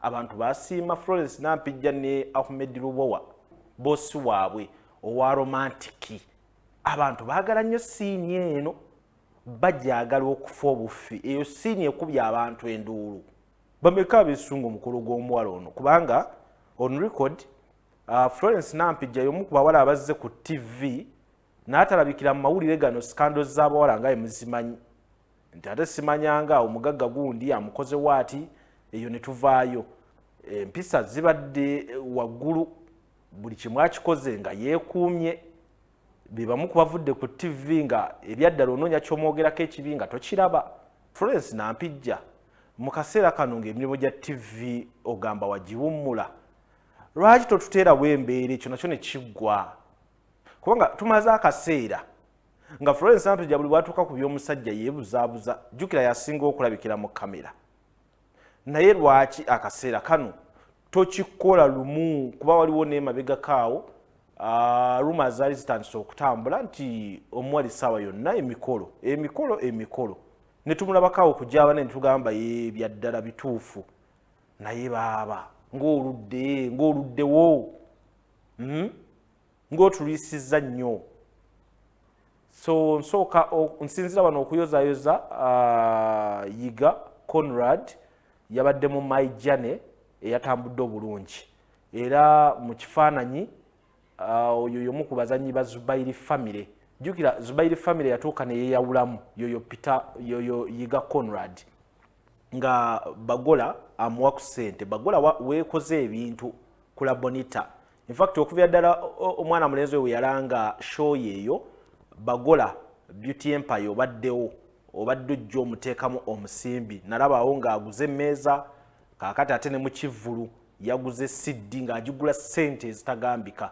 abantu basiima Florence Nampijja ne Ahmed Lubowa bosi waabwe owa romantiki abantu baagala nnyo siini eno bajagala okufa obufi eyo siini ekubya abantu enduulu bameka abeesunga omukolo gw'omuwala ono kubanga on record Florence Nampijja y'omu ku bawala abazze ku TV n'atalabikira mu mawulire gano scandals z'abawala nga emuzimanyi nti ate simanyanga omugagga gundi amukoze waati eyo ne tuvaayo empisa zibadde waggulu buli kimu akikoze nga yeekuumye bebamu ku bavudde ku TV nga ebyaddala onoonya ky'omwogerako ekibi nga tokiraba Florence Nampijja mu kaseera kano ng'emirimu gya TV ogamba wagiwummula lwaki totuteerawo embeera ekyo nakyo ne kiggwa kubanga tumaze akaseera nga Florence Nampijja buli bwatuuka ku by'omusajja yeebuzaabuza jjukira yasinga okulabikira mu kamera naye lwaki akaseera kano tokikola lumu kuba waliwo n'emabegakaawo rumors zaali zitandise okutambula nti omuwali ssaawa yonna emikolo ne tumulabakaawo okugyaba ne tugamba ye byaddala bituufu naye baaba ng'oluddewo ng'otulwisizza nnyo so nsooka nsinzira wano okuyozaayoza Yiga Conrad yabadde mu My Journey eyatambudde obulungi era mu kifaananyi oyo y'omu ku bazannyi ba Zubairi family jjukira Zubairi family yatuuka ne yeeyawulamu yoyo Yiga Conrad nga Bagola amuwa ku ssente Bagola weekoze ebintu kula Bonita in fact okuvira ddala omwana mulenzi we yalanga show yeeyo Bagola Beauty Empire obaddewo obadde ojja omuteekamu omusimbi nalabaawo ng'aguze emmeeza kaakati ate ne mu kivvulu yaguze CD ng'agigula ssente ezitagambika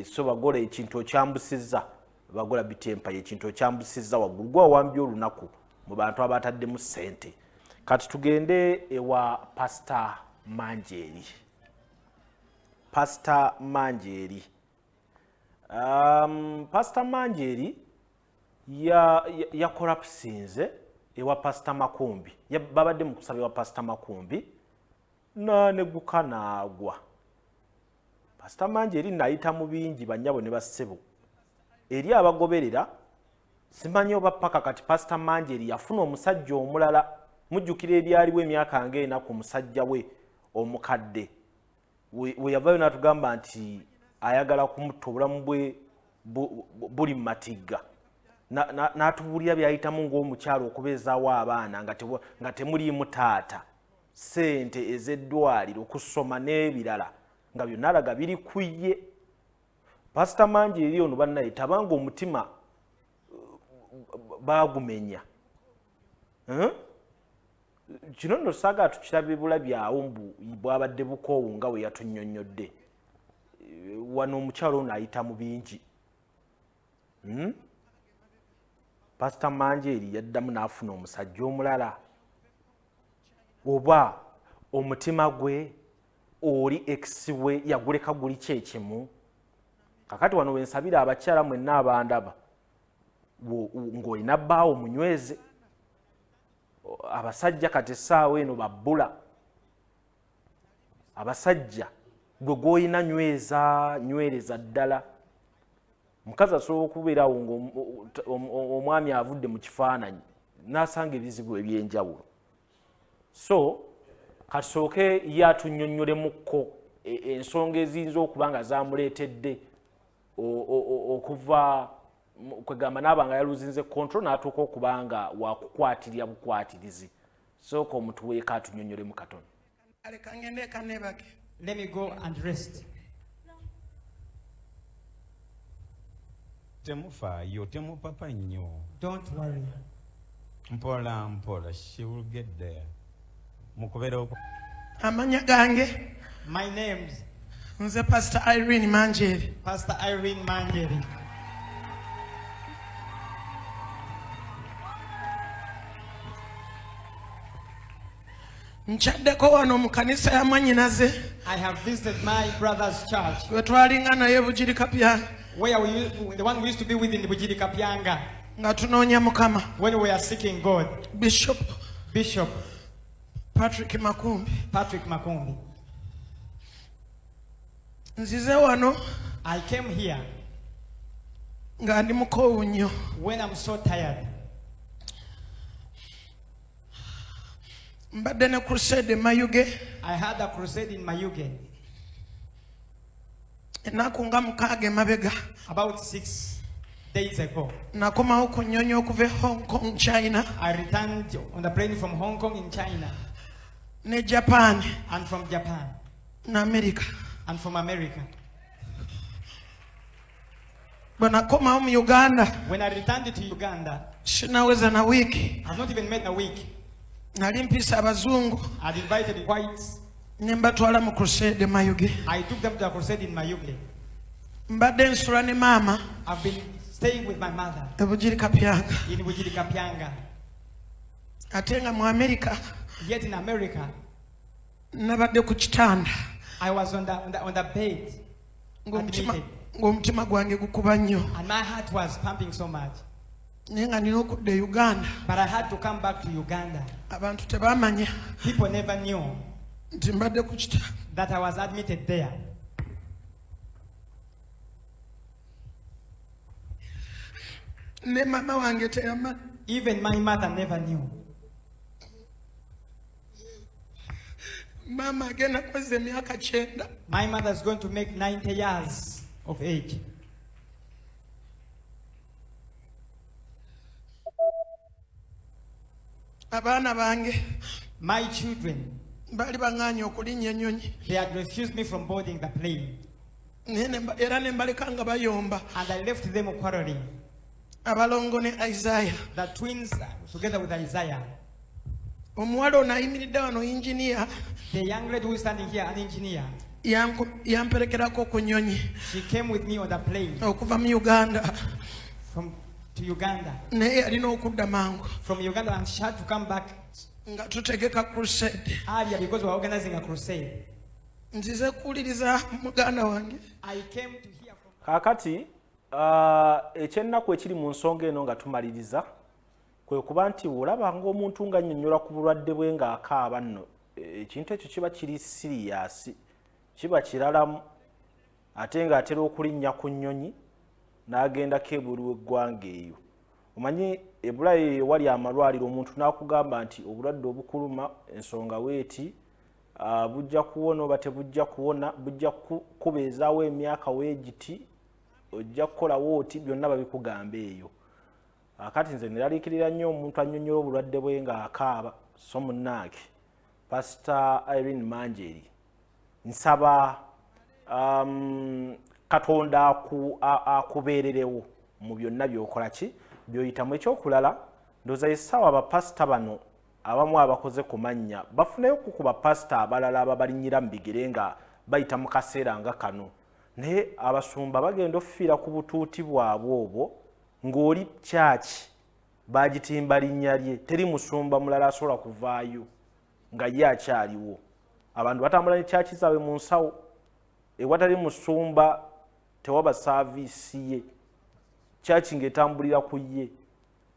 so Bagola ekintu okyambusizza Bagola Beauty Empire ekintu okyambusizza waggulu gwa wambye olunaku mu bantu abataddemu ssente kati tugende ewa Pastor Manjeri Pastor Manjeri yakola pusinze ewa Pastor Makumbi babadde mu kusaba ewa Pastor Makumbi neguka naagwa Pastor Manjeri nayita mu bingi bannyabo ne bassebo eri abagoberera simanyi oba paka kati Pastor Manjeri yafuna omusajja omulala mujjukira ebyaliwo emyaka ng'ena ku musajja we omukadde we yavayo n'atugamba nti ayagala kumutta obulamu bwe buli mu matigga n'atubuulira byayitamu ng'omukyalo okubeezaawo abaana nga temuliimu taata ssente ez'eddwaliro okusoma n'ebirala nga byonna alaga biri ku ye Pastor Manjeri ono bannaye tabanga omutima baagumenya kino nno saaga tukiraba bulabyawo bwabadde bukoowu nga we yatunnyonnyodde wano omukyalo ono ayita mu bingi Pastor Manjeri yaddamu n'afuna omusajja omulala oba omutima gwe oli ex we yaguleka guli kyekimu kakati wano wensabira abakyala mwenna abandaba ng'olina bbaawo munyweze abasajja kati essaawa eno abasajja gwe gw'olina nywereza ddala mukazi asobola okubeerawo omwami avudde mu kifaananyi n'asanga ebizibu ebyenjawulo so kasooke ye atunnyonnyolemukko ensonga eziyinza okuba nga zamuleetedde okuva kwegamba naaba nga yaluzinze control n'atuuka okuba nga wakukwatirya bukwatirizi sooka omuntu weeka atunnyonnyolemu katono. Let me go and rest. Temufaayo temupapa nnyo. Don't worry. Mpola, she will get there. Mukubera amanya gange. My name's nze Pastor Irene Manjeri. Pastor Irene Manjeri. Nchaddeko wano mu kanisa ya mwannyinaze. I have visited my brother's church. We twalinga naye Bugirikapyanga. The one we used to be with in the Patrick Makumbi. Patrick Makumbi. Nzize wano I came here nga ndi mukowu nnyo. when I'm so tired. Mbadde ne crusade Mayuge. I had a crusade in Mayuge Ennaku nga mukaaga emabega. about 6 days ago. Nakomawo ku nnyonyi okuva e Hong Kong, China, I returned on the plane from Hong Kong in China ne Japan, and from Japan ne America. and from America. Bwe nakomawo mu Uganda, When I returned to Uganda, sinaweza na wiiki. I've not even made a week. Nali mpisa abazungu I'd invited whites. ne mbatwala mu crusade Mayuge. I took them to a crusade in Mayuge. Mbadde nsula ne maama I've been staying with my mother e Bugirikapyanga. in Bugirikapyanga. Ate nga mu America Yet in America, nabadde ku kitanda I was on the bed, admitted, ng'omutima gwange gukuba nnyo. and my heart was pumping so much. Naye nga nina okudda e Uganda. But I had to come back to Uganda. Abantu tebaamanya People never knew nti mbadde ku kitanda. that I was admitted there. Ne maama wange teyamanyi. Even my mother never knew. Maama agenda kweza emyaka 9. My mother is going to make 90 years of age. Abaana bange My children, baali baŋŋaanye okulinnya ennyonyi. they had refused me from boarding the plane, Era ne mbaleka nga bayomba. and I left them quarreling. Abalongo ne Isaiah. The twins, together with Isaiah, Omuwala ono ayimiridde wano injiniya the young lady who is standing here, an engineer, yamperekerako ku nnyonyi she came with me on the plane okuva mu Uganda. to Uganda. Naye yalina okudda mangu From Uganda, and she had to come back nga tutegeka crusade. earlier because we were organizing a crusade. Nzize kuwuliriza muganda wange. I came to hear from Kaakati ekyennaku ekiri mu nsonga eno nga tumaliriza kwe kuba nti olaba ng'omuntu nga nnyonnyola ku bulwadde bwe ng'akaaba nno ekintu ekyo kiba kiri siriyasi, kiba kiralamu, ate ng'atera okulinnya ku nnyonyi n'agendako ebweru w'eggwanga eyo. Omanyi ebulayi ewali amalwaliro omuntu n'akugamba nti obulwadde obukuluma ensonga weeti bujja kuwona oba tebujja kuwona, bujja kubeezaawo emyaka weegiti, ojja kukolawo oti, byonna babikugamba eyo. Kati nze neraliikirira nnyo omuntu annyonnyola obulwadde bwe ng'akaaba, so munnange Pastor Irene Manjeri, nsaba Katonda akubeererewo mu byonna by'okola ki by'oyitamu. Ekyokulala ndowooza essaawa abapasita bano abamu abakoze ku mannya bafunayo ku bapasita abalala ababalinyira mu bigere nga bayita mu kaseera nga kano, naye abasumba bagenda okufiira ku butuuti bwabwe obwo ng'oli kyaki bagitimba linnya lye, teri musumba mulala asobola kuvaayo nga ye akyaliwo. Abantu batambula ne kyaki zaabwe mu nsawo, ewatali musumba tewaba saaviisi ye, kyaki ng'etambulira ku ye.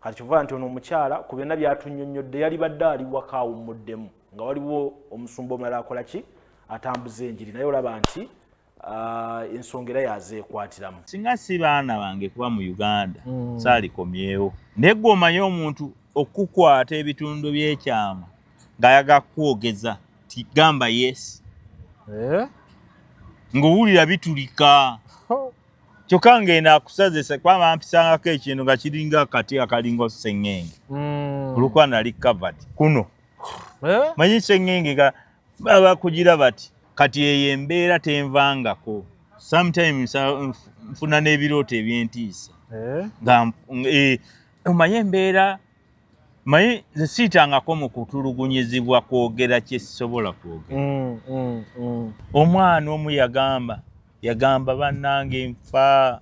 Kati kivuga nti ono omukyala ku byonna byatunnyonnyodde yali badde ali waka awummuddemu nga waliwo omusumba omulala akola ki atambuza enjiri, naye olaba nti ensonga era yazeekwatiramu. Singa si baana bange kuba mu Uganda saalikomyewo, naye gwe omanyi omuntu okukwata ebitundu by'ekyama ng'ayaga kwogeza ti gamba yes ng'owulira bitulika kyokka ngenda akusazesa kwaba mpisangako ekintu nga kiringa akati akalinga sseŋŋenge olwokuba nali covered kuno manyi sseŋŋenge nga baba kugira bati kati eyo embeera tenvangako, sometimes nfuna n'ebirooto ebyentiisa nga omanyi embeera, manyi ze siitangako mu kutulugunyizibwa kwogera kye sisobola kwogera. Omwana omu yagamba bannange nfa,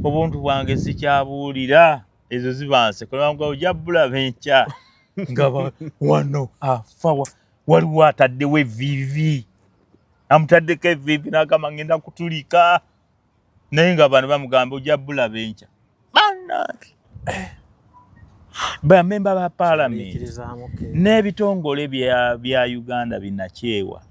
obuntu bwange sikyabuulira, ezo zibanse kulanga ojja bulaba enkya nga wano afa waliwo ataddewo evviivi, amutaddeko evviivi n'agamba ngenda kutulika, naye nga bano bamugamba ojja bulaba enkya. Bannange bamemba ba parliament Bikirizaamu, okay. n'ebitongole bya Uganda binakyewa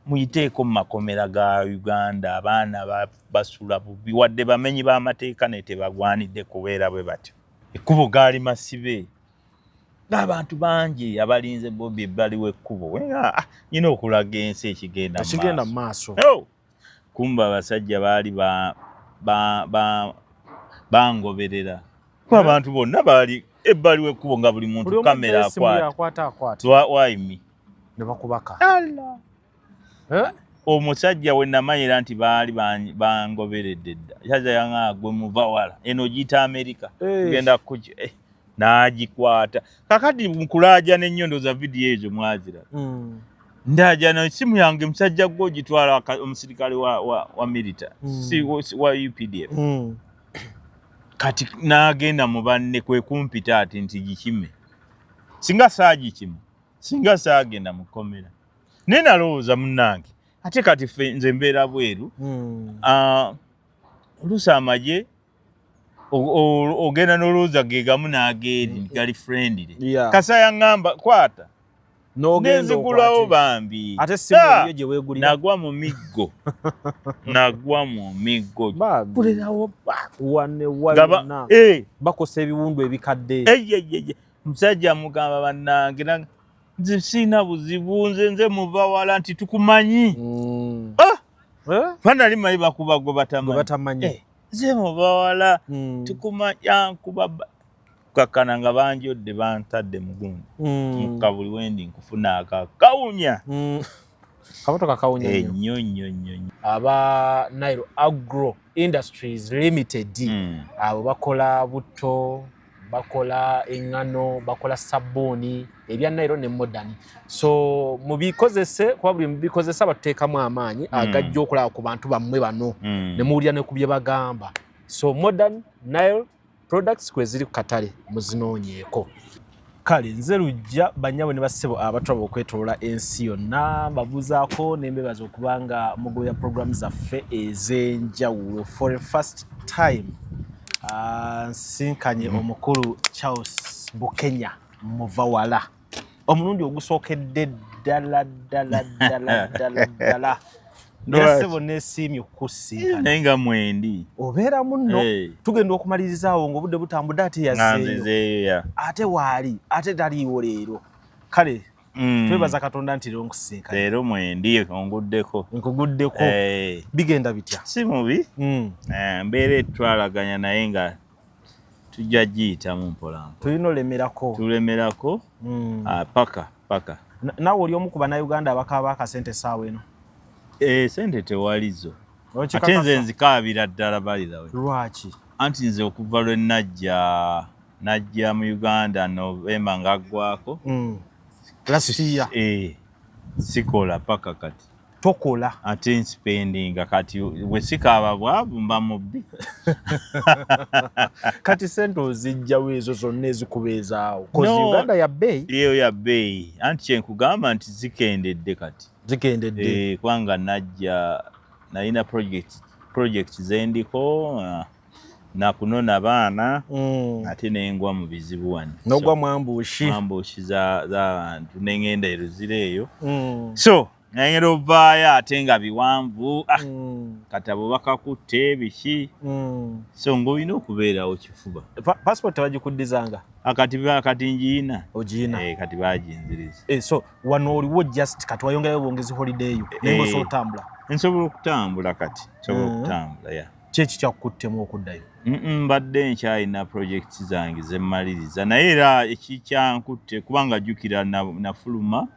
muyiteeko mu makomera ga Uganda abaana basula bubi wadde bamenyi b'amateeka ne tebagwanidde kubeera bwe batyo ekkubo gaali masibe n'abantu bangi abalinze Bobi ebbali w'ekkubo nyina okulaga ensi ekigenda mu maaso. Kumba abasajja baali bangoberera kuba abantu bonna baali ebbali w'ekkubo nga buli muntu kamera akwata waimi ne bakubaka. Omusajja we namanyira nti baali bangoberedde dda yaza yanga gwe muva wala eno giyita Amerika genda kuki n'agikwata kakati mukulaaja n'ennyondo za vidiyo ezo mwazira ndaja na simu yange musajja gwo gitwala omusirikale wa military si wa UPDF kati n'agenda mu banne kwe kumpita ati nti gikime singa saagikimu singa saagenda mu komera nenalowooza munnange ate kati nze mbeera bweru oluusi amagye ogenda n'olowooza ge gamu n'ageeri gali friendly kasa yaŋŋamba kwata nenzigulawo bambi ate simu gye weegulira nagwa mu miggo kulerawo wane walina bakosa ebiwundu ebikadde musajja mugamba bannange nze sina buzibu nze muva wala nti tukumanyi fana limanyi bakuba gwe batamanyi nze muva wala tukumanya nkuba kakana nga banjodde bantadde mugundu mukabuli wendi nkufuna akakawunya kamotoka kawunya nnyo aba Nile Agro Industries Limited abo bakola buto bakola engano bakola sabuni ebya Nile ne modern so mubikozese kuba buli mubikozesa bateekamu amaanyi agajja okulaba ku bantu bammwe bano ne muwulira ne kubye bagamba so modern Nile products kweziri ku katale muzinoonyeeko kale nze lujja banyabo ne basebo abatwaba okwetolola ensi yonna babuzaako n'embebaza okubanga mugoya program zaffe ez'enjawulo for the first time nsinkanye omukulu Charles Bukenya Muvawala omulundi ogusookedde ddala Nesebo nesimi okusinkana nenga mwendi obeera muno tugenda okumalirizawo ng'obudde butambudde ate yazeeyo ate waali ate taliiwo leero kale twebaza Katonda nti leero nkusinkana leero mwendi nkuguddeko bigenda bitya si mubi mbeera etwalaganya naye nga tujja giyitamu mpola tulina tulemerako paka naawe oli omu ku bannayuganda abakaaba akasente essaawa eno sente tewalizo ate nze nzikaabira ddala balirawe lwaki anti nze okuva lwe najja mu Uganda Novemba ngaggwako last year sikola paka kati tokola ate nspendinga kati bwe sikaaba bwavu mba mubbi kati sente ozijjawo ezo zonna ezikubeezaawo kozi Uganda ya bbeeyi iyo ya bbeeyi anti kyenkugamba nti zikendedde kati zikendedde kwanga najja nalina project zendiko nakunona baana ate nengwa mu bizibu wano nogwa mwambuushi z'abantu nengenda eruzireeyo so ngenda ovaayo ate nga biwanvu katabo bakakutte biki so ng'olina okubeerawo kifuba passport tebagikuddizanga kati ngiina ogiina kati baginziriza so wano oliwo just kati wayongerayo bwongezi holiday yo naye osobola otambula nsobola okutambula kati nsobola okutambula kyeki kyakukuttemu okuddayo mbadde nkyalina projekiti zange zemmaliriza naye era ekikyankutte kubanga jjukira nafuluma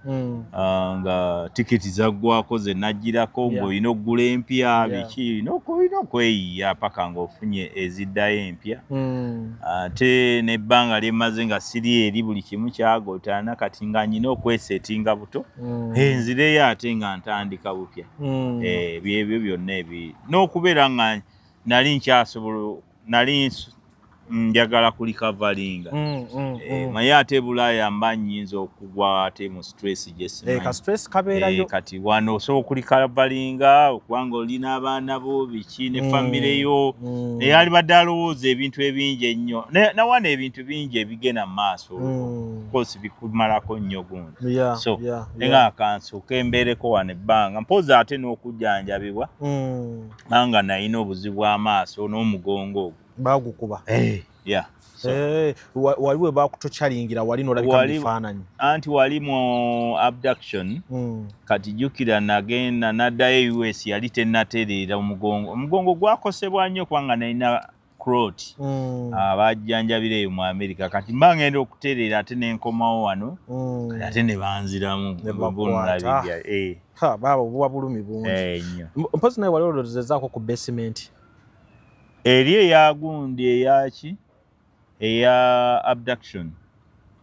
nga tiketi zaggwako ze najjirako ng'olina okugula empya biki olina okweyiya paka ng'ofunye eziddayo empya ate n'ebbanga lyemmaze nga siri eri buli kimu kyagotaana kati nga nnyina okweseetinga buto enzireyo ate nga ntandika bupya byebyo byonna ebi n'okubeera nga nali nkyasobola nali njagala kulikavalinga naye ate Bulaaya mba nnyinza okugwa ate mu stress gyesimanyi ka stress kabeerayo kati wano osobola okulikavalinga okubanga olina abaana bo biki ne famire yo naye alibadde alowooza ebintu ebingi ennyo nawana ebintu bingi ebigenda mu maaso kosi bikumalako nnyo gundi so nga akansooka embeereko wano ebbanga mpozi ate n'okujjanjabibwa nga nalina obuzibu bw'amaaso n'omugongo ogwo bagukuba wali we bakutokyalingira wali n'olabika mu bifaananyi anti wali mu abduction kati jjukira nagenda naddayo US yali tennatereera omugongo gwakosebwa nnyo kubanga nalina crot abajjanjabira eyo mu America kati mba ngenda okutereera ate nenkomawo wano kati ate ne banziramu bunulabirya baba obuwa bulumi bungi mpozi naye wali olowoozezaako ku basement eri eyagundi eyaki eya abduction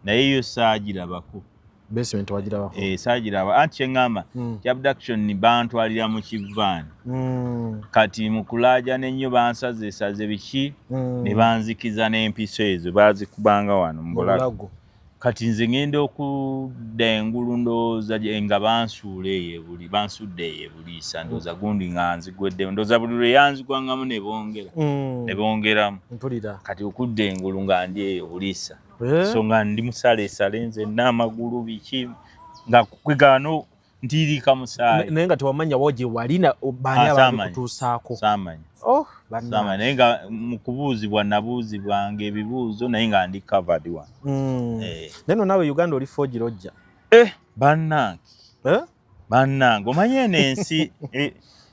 naye yo saagirabako basement wagirabako saagiraba anti kyeŋŋamba ki abduction ni bantwalira mu kivaani kati mu kulaajana ennyo bansazeesaze biki ne banzikiza n'empiso ezo baazikubanga wano mu bulago kati nze ngenda okudda engulu ndowooza nga bansuula eyo bansudde eyo ebuliisa ndowooza gundi nga nzigweddemu ndowooza buli lwe yanzigwangamu ne bongeramu kati okudda engulu nga ndi eyo buliisa so nga ndi musaleesale nze n'amagulu biki nga kwegano ntiirika musaayi naye nga tewamanya woje walina baani ababikutuusaako saamanya naye nga mu kubuuzibwa nabuuzibwanga ebibuuzo naye nga ndi covered wano neno naawe Uganda oli foojira ojja bannange omanyi eno ensi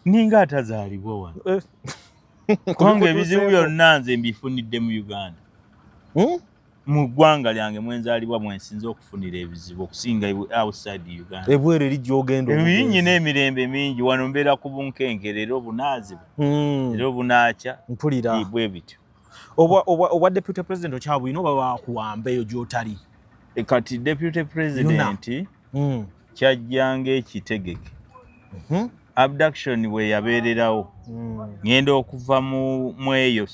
ninga atazaalibwa wano kubanga ebizibu byonna nze mbifunidde mu Uganda mu ggwanga lyange mwenzaalibwa mwensinza okufunira ebizibu okusinga outside Uganda ebweru eri gy'ogenda nyina emirembe mingi wano mbeera ku bunkenke leero bunaazibu leero bunaakya mpulira bwe bityo obwa deputy president okyabulina oba bakuwamba eyo gy'otali kati deputy president kyajjanga ekitegeke abduction bwe yabeererawo ngenda okuva mu eyo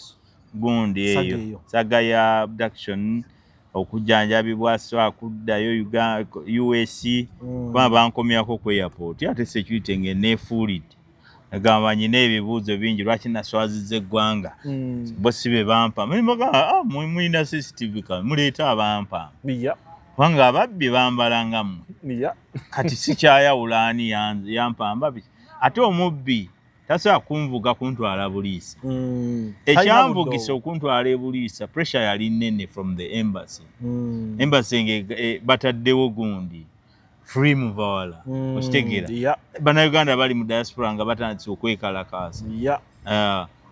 gundi eyo saga ya abduction okujjanjabibwa so akuddayo US kuba bankomyako ku airport ate security ng'eneefuulidde agamba nyina ebibuuzo bingi lwaki naswazizza eggwanga bo si be bampa mulina CCTV kamera muleeta abampa kubanga ababbi bambalanga mmwe kati sikyayawula ani yampamba ate omubbi tasobola kunvuga kuntwala buliisa ekyanvugisa okuntwala ebuliisa pressure yali nnene from the embassy bataddewo gundi free muvawala okitegeera bannayuganda bali mu diaspora nga batandise okwekalakaasa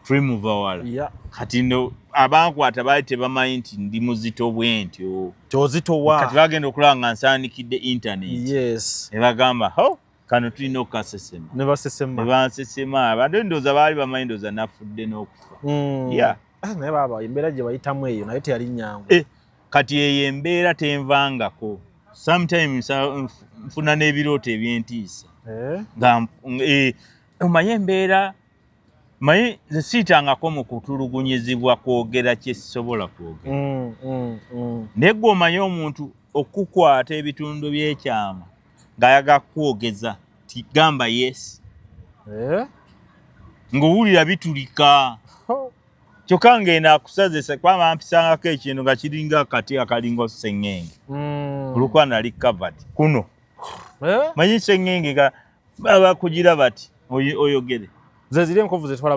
free muvawala kati no abankwata baali tebamanyi nti ndi muzito bwe ntyo kyozitowa kati bagenda okulaba nga nsaanikidde internet ne bagamba kano tulina okukasesema ne bansesema abadde ndowooza baali bamanyi ndowooza nafudde n'okufa naye baba embeera gye bayitamu eyo naye teyali nnyangu kati eyo embeera tenvangako sometimes nfuna n'ebirooto ebyentiisa omanye embeera manyi ze siitangako mu kutulugunyizibwa kwogera kye sisobola kwogera naye gwe omanye omuntu okukwata ebitundu by'ekyama ng'ayaga kwogeza tigamba yes ng'owulira bitulika kyokka ngenda akusazesa kwaba mpisangako ekintu nga kiringa akati akalinga sseŋŋenge olwokuba nali covered kuno manyi sseŋŋenge bakugira bati oyogere zeziri enkovu zetwala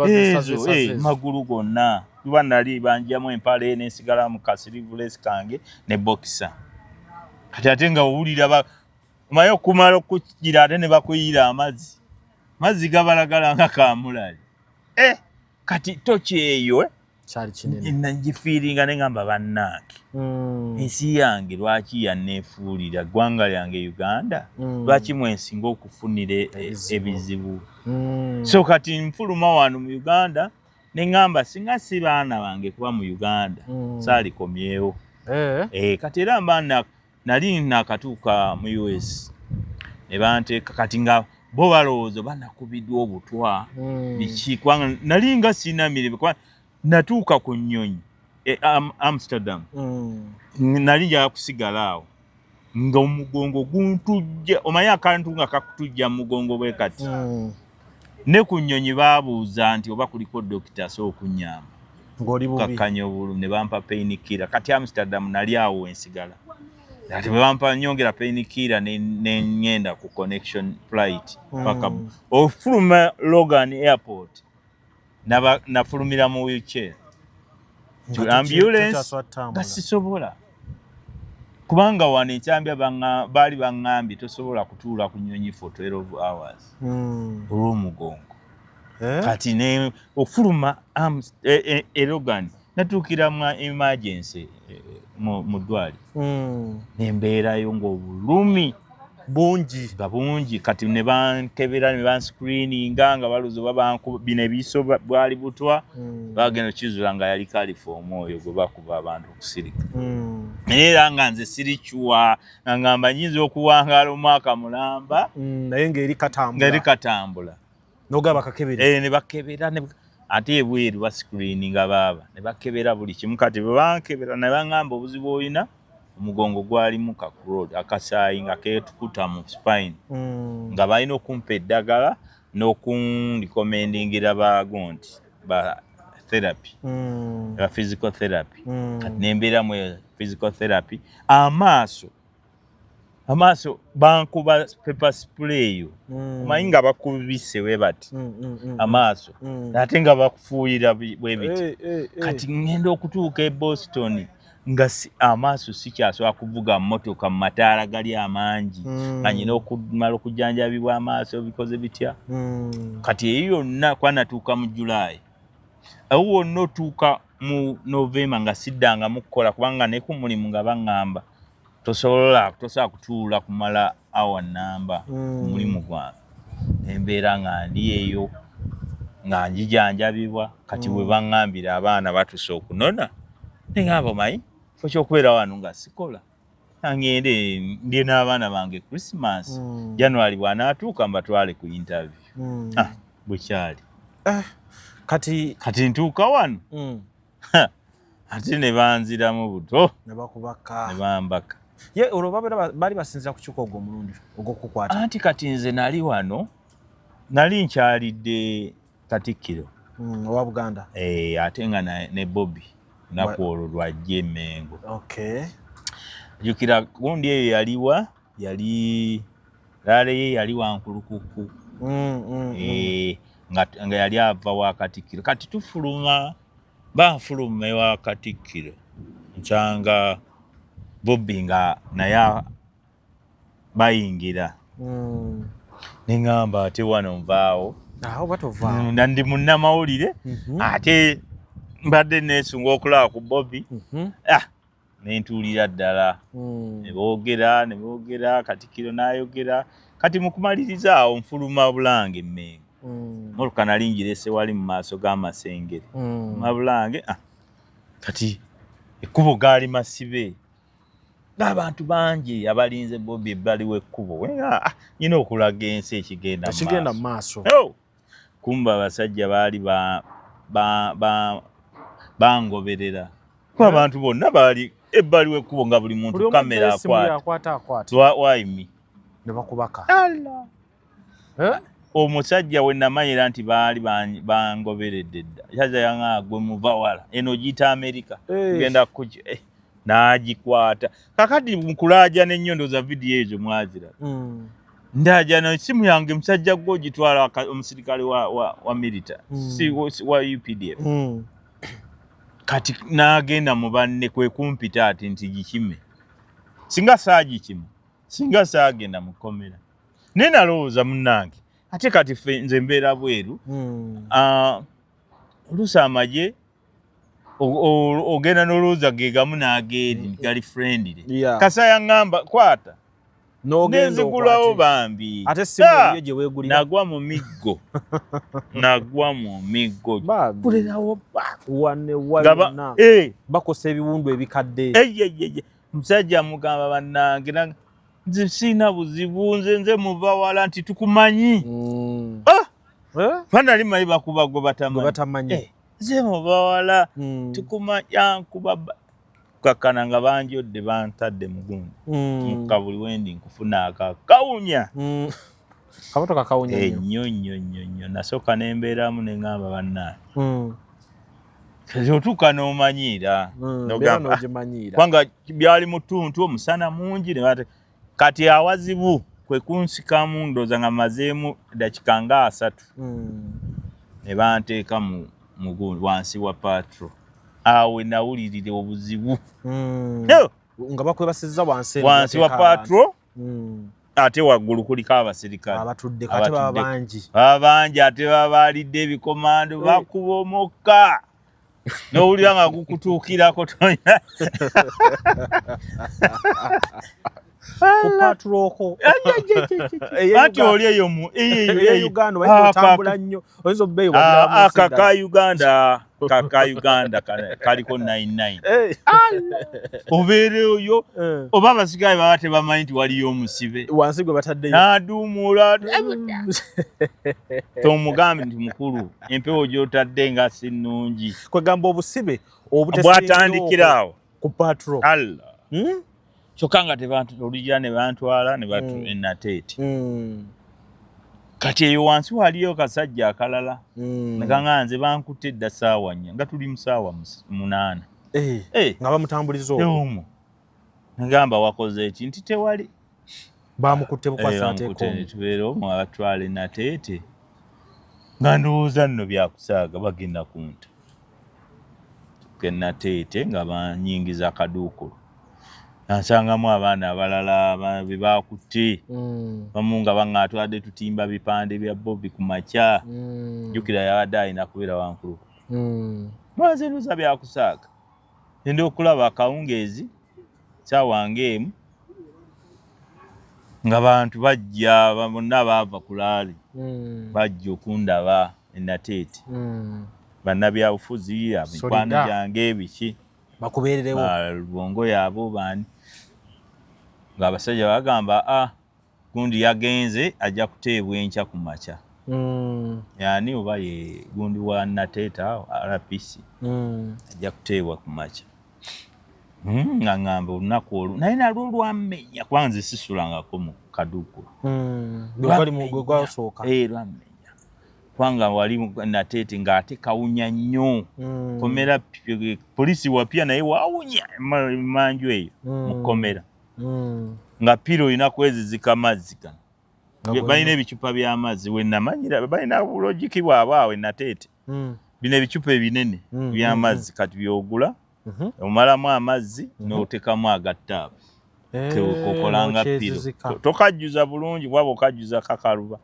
magulu gonna kuba nali banjamu empale nensigala mu kasirivulesi kange ne bokisa kati ate nga owulira omanyi okumala okugira ate ne bakuyira amazzi gabalagala nga kamulali kati toki eyo kyali kinene nagifiiringa ne ngamba bannange ensi yange lwaki yanneefuulira ggwanga lyange Uganda lwaki mwensinga okufunira ebizibu so kati nfuluma wano mu Uganda ne ngamba singa si baana bange kuba mu Uganda saalikomyewo kati era mba nali nakatuuka mu US ne banteeka kati nga bo balowooza banakubiddwa obutwa biki kubanga nali nga sina mirimu kuba natuuka ku nnyonyi Amsterdam nali njala kusigala awo nga omugongo guntujja omanyi akantu nga kakutujja mu mugongo bwe kati ne ku nnyonyi baabuuza nti oba kuliko dokita so okunyamba ng'oli bubi kakkanya obulumi ne bampa painkiller kati Amsterdam nali awo ensigala ati bwe bampa nyongera painkiller ne ngenda ku connection flight paka ofuluma Logan Airport nafulumira mu wheelchair to ambulance gasisobola kubanga wano ekyambya baali baŋŋambye tosobola kutuula ku nnyonyi for 12 hours olw'omugongo kati ne ofuluma Logan natuukira mu emergency mu ddwali nembeerayo ng'obulumi bungi kati ne bankebera ne banscreeninga nga balooza oba bino ebiso bwali butwa bagenda okizula nga yali kalifomu oyo gwe bakuba abantu okusirika naye era nga nze sirikiwa nga ngamba nyinza okuwangaala omwaka mulamba naye ng'eri katambula noga bakakebera ne bakebera ate ebweru bascreeninga baaba ne bakebera buli kimu kati bwe bankebera ne baŋŋamba obuzibu olina omugongo gwalimu kakrod akasaayi nga keetukuta mu spine nga balina okumpa eddagala n'okundikomendingira baago nti ba therapy ba physical therapy kati nembeera mu physical therapy amaaso bankuba pepper spray yo omanyi nga bakubise we bati amaaso ate nga bakufuuyira bwe biti kati ngenda okutuuka e Boston nga amaaso sikyasobola kuvuga mmotoka mu mataala gali amangi nga nyina okumala okujjanjabibwa amaaso bikoze bitya kati eyo yonna kwanatuuka mu July awo wonna otuuka mu November nga siddanga mukukola kubanga ne ku mulimu nga baŋŋamba tosobola kutuula kumala awa namba mulimu gwange embeera nga ndi eyo nga njijanjabibwa kati we baŋŋambira abaana batuse okunona neŋŋamba omanyi fo ky'okubeera wano nga sikola ngende ndi n'abaana bange Christmas January bw'anaatuuka mbatwale ku interview bukyali kati ntuuka wano ate ne banziramu buto ne bakubaka ne bambaka ye olwo baali basinzira ku kikogo omulundi ogw'okukwata anti kati nze nali wano nali nkyalidde Katikkiro owa Buganda ate nga ne Bobby lunaku olwo lwajja e Mengo jjukira gundi eyo yaliwa laale ye yali wankulukuku nga yali ava wa Katikkiro kati tufuluma banfuluma ewa Katikkiro nkyanga Bobby nga naye bayingira neŋŋamba ate wano nvaawo ndi munnamawulire ate mbadde neesunga okulaba ku Bobby nentuulira ddala ne boogera Katikkiro n'ayogera kati mu kumaliriza awo nfuluma Bulange e Mengo mmotoka nali njirese wali mu maaso g'amasengere Bulange kati ekkubo gaali masibe n'abantu bangi abalinze Bobby ebbali w'ekkubo nyina okulaga ensi ekigenda mu maaso kumba abasajja baali bangoberera kuba abantu bonna baali ebbali w'ekkubo nga buli muntu kamera akwata waimi ne bakubaka omusajja we namanyira nti baali bangoberedde dda yaza yanga gwe muva wala eno giyita Amerika genda kuki n'agikwata kakati mukulaaja n'ennyondo za vidiyo ezo mwazira ndajana simu yange musajja gwo gitwala omusirikale wa milita wa UPDF kati n'agenda mu banne kwe kumpita ati nti gikime singa saagikimu singa saagenda mu kkomera naye nalowooza munnange ate kati nze mbeera bweru oluusi amagye ogenda n'olowooza ge gamu n'ageeri gali friendly kasa yaŋŋamba kwata nezigulawo bambi ate simu gye weegulira nagwa mu miggo kulerawo wane bakosa ebiwundu ebikadde musajja mugamba bannange nze sina buzibu nze muva wala nti tukumanyi fanali mayi bakuba gwe batamanyi ze mubawala tukumanya nkuba kakana nga banjodde bantadde mugundi mukabuli wendi nkufuna akakawunya kabuto kakawunya nnyo nasooka nembeeramu neŋŋamba bannange otuuka n'omanyiira kubanga byali mutuntu omusana mungi kati awazibu kwe kunsikamu ndooza nga mazeemu dakika nga 3 ne banteeka wansi wa patro awe nawulirire obuzibu nga bakwebasizza wansi wa patro ate waggulu kuliko abasirikale abatudde kati baba bangi ate baba balidde ebikomando bakubomoka n'owulira nga gukutuukirako tonya kupatroko ati oli eyo Uganda bayitambula nnyo oyinza obbeeyi kaka Uganda kaliko 99 obeere oyo oba abasirikale baba tebamanyi nti waliyo omusibe wansi gwe bataddeyo n'aduumula tomugambe nti mukulu empewo gy'otadde nga si nnungi kwegamba obusibe bwatandikiraawo ku patro Allah kyokka nga olujja ne bantwala ne Nateete kati eyo wansi waliyo kasajja akalala nga nze bankutte edda ssaawa 4 nga tuli mu ssaawa 8 nga bamutambuliza omwo ngamba wakoze eki nti tewali bamukutte bukwasaateeko tubeera omwo abatwale Nateete nga ndowooza nno byakusaaga bagenda kunta ke Nateete nga banyingiza akaduukulu nsangamu abaana abalala be bakutte bamu nga baŋŋaatwadde tutimba bipande bya Bobby ku makya jjukira yabadde alina kubeera wankulu mwazenuza byakusaaga enda okulaba akawungeezi ssaawa ng'emu nga bantu bajja bonna baava ku laali bajja okundaba e Nateete bannabyabufuzi mikwano gyange ebiki bakubeererewo bongo yaabo baani ng'abasajja bagamba gundi yagenze ajja kuteebwa enkya ku makya yani oba ye gundi wa Nateete awo RPC ajja kuteebwa ku makya nga ŋŋamba olunaku olwo naye nalwo lwammenya kubanga nze sisulangako mu kaduukulu lwammenya kubanga wali Nateete ng'ate kawunya nnyo komera polisi wapya naye wawunya manju eyo mu komera nga piro olina kwezizika mazzi gano balina ebicupa by'amazzi wenamanyira balina bulogiki bwabwe awo Nateete bino ebicupa ebinene by'amazzi kati byogula omalamu amazzi n'otekamu agattaabu okolanga piro tokajjuza bulungi bwaba okajjuza kakaluba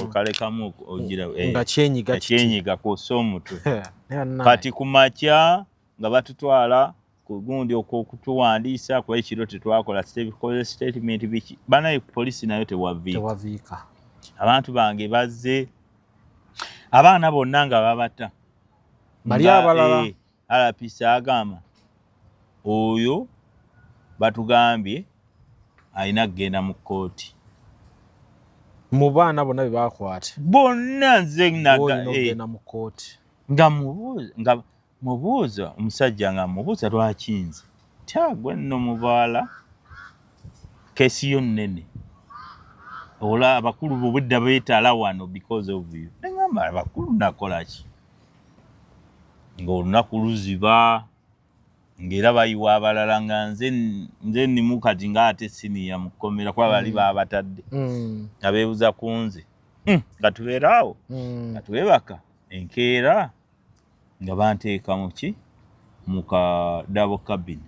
okalekamu ogira kyenyiga kwossa omutwe kati ku makya nga batutwala ku gundi okutuwandiisa kuba ekiro tetwakola statement biki banaye polisi nayo tewaviika abantu bange bazze abaana bonna nga babata bali abalala RPC agamba oyo batugambye alina kugenda mu kkooti mu baana bonna be bakwata bonna nze nagenda mu kkooti nga mubuuza omusajja nga mubuuza lwakinze tyagwe nno mubaala kesi yo nnene ola abakulu bobudda beetala wano because of you nengamba abakulu nakola ki ng'olunaku luziba ng'era bayiwa abalala nga nze nnimu kati ng'ate siniya mu kkomera kuba bali baabatadde nga beebuza ku nze nga tubeeraawo nga twebaka enkeera nga banteeka mu ki mu ka double cabin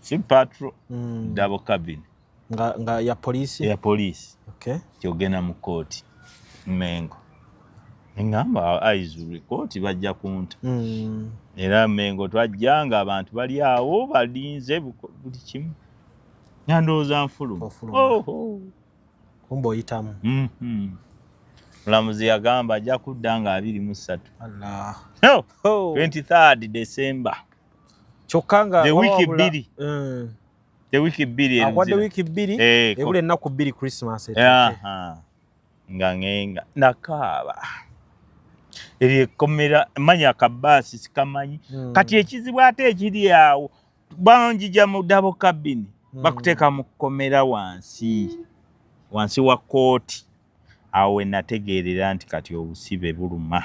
si patro double cabin nga ya poliisi kyogenda mu kooti Mengo ngamba aizure kooti bajja kunta era Mengo twajja nga abantu bali awo balinze buli kimu nyandooza nfuluma kumba oyitamu Mulamuzi yagamba ajja kudda nga 23 23 December kyokka nga the wiki bbiri akwadde wiki bbiri ebula ennaku bbiri Christmas nga ngenga nakaaba ekkomera manya akabaasi sikamanyi kati ekizibu ate ekiri awo banjija mu dabo kabini bakuteeka mu kkomera wansi wa kooti awo we nategeerera nti kati obusibe buluma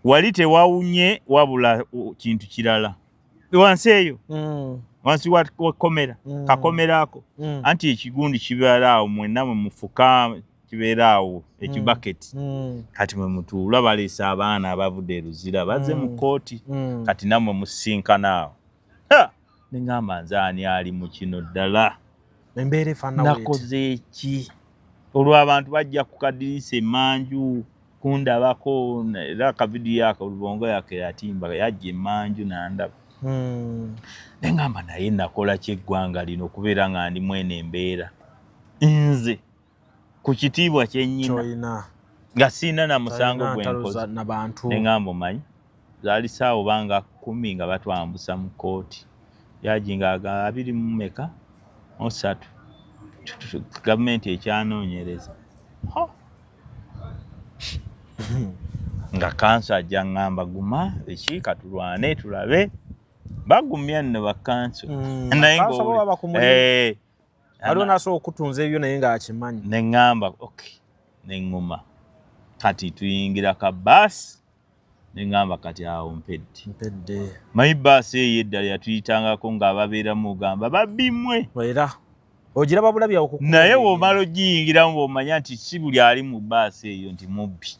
wali tewawunye wabula kintu kirala wansi eyo wansi wa kkomera kakomera ako anti ekigundi kibeera awo mwenna mwe mufuka kibeera awo ekibaketi kati mwe mutuula baleese abaana abavudde eruzira bazze mu kooti kati nammwe musinkana awo neŋŋamba nze ani ali mu kino ddala embeera efaana nakoze eki olwo abantu bajja ku kadirisa emanju kundabako era akavidiyo ako lubongo yake yatimba yajja emanju nandaba neŋŋamba naye nakola kyeggwanga lino okubeera nga ndi mwene embeera nze ku kitiibwa kyennyina nga siina na musango gwenkozi neŋŋamba omanyi zaali saawo banga 10 nga batwambusa mu kooti yaji nga 2 3 gavumenti ekyanoonyereza nga kanso ajja ngamba guma eki katulwane tulabe bagumya nno bakanso naye aliwo nasobola okutunza ebyo naye nga akimanyi neŋŋamba okay neŋŋuma kati tuyingira kabaasi neŋŋamba kati awo mpedde manyi baasi eyo eddala yatuyitangako ng'ababeeramu ogamba babbimwe era ogiraba bulabi awo naye bw'omala ogiyingiramu bw'omanya nti si buli ali mu baasi eyo nti mubbi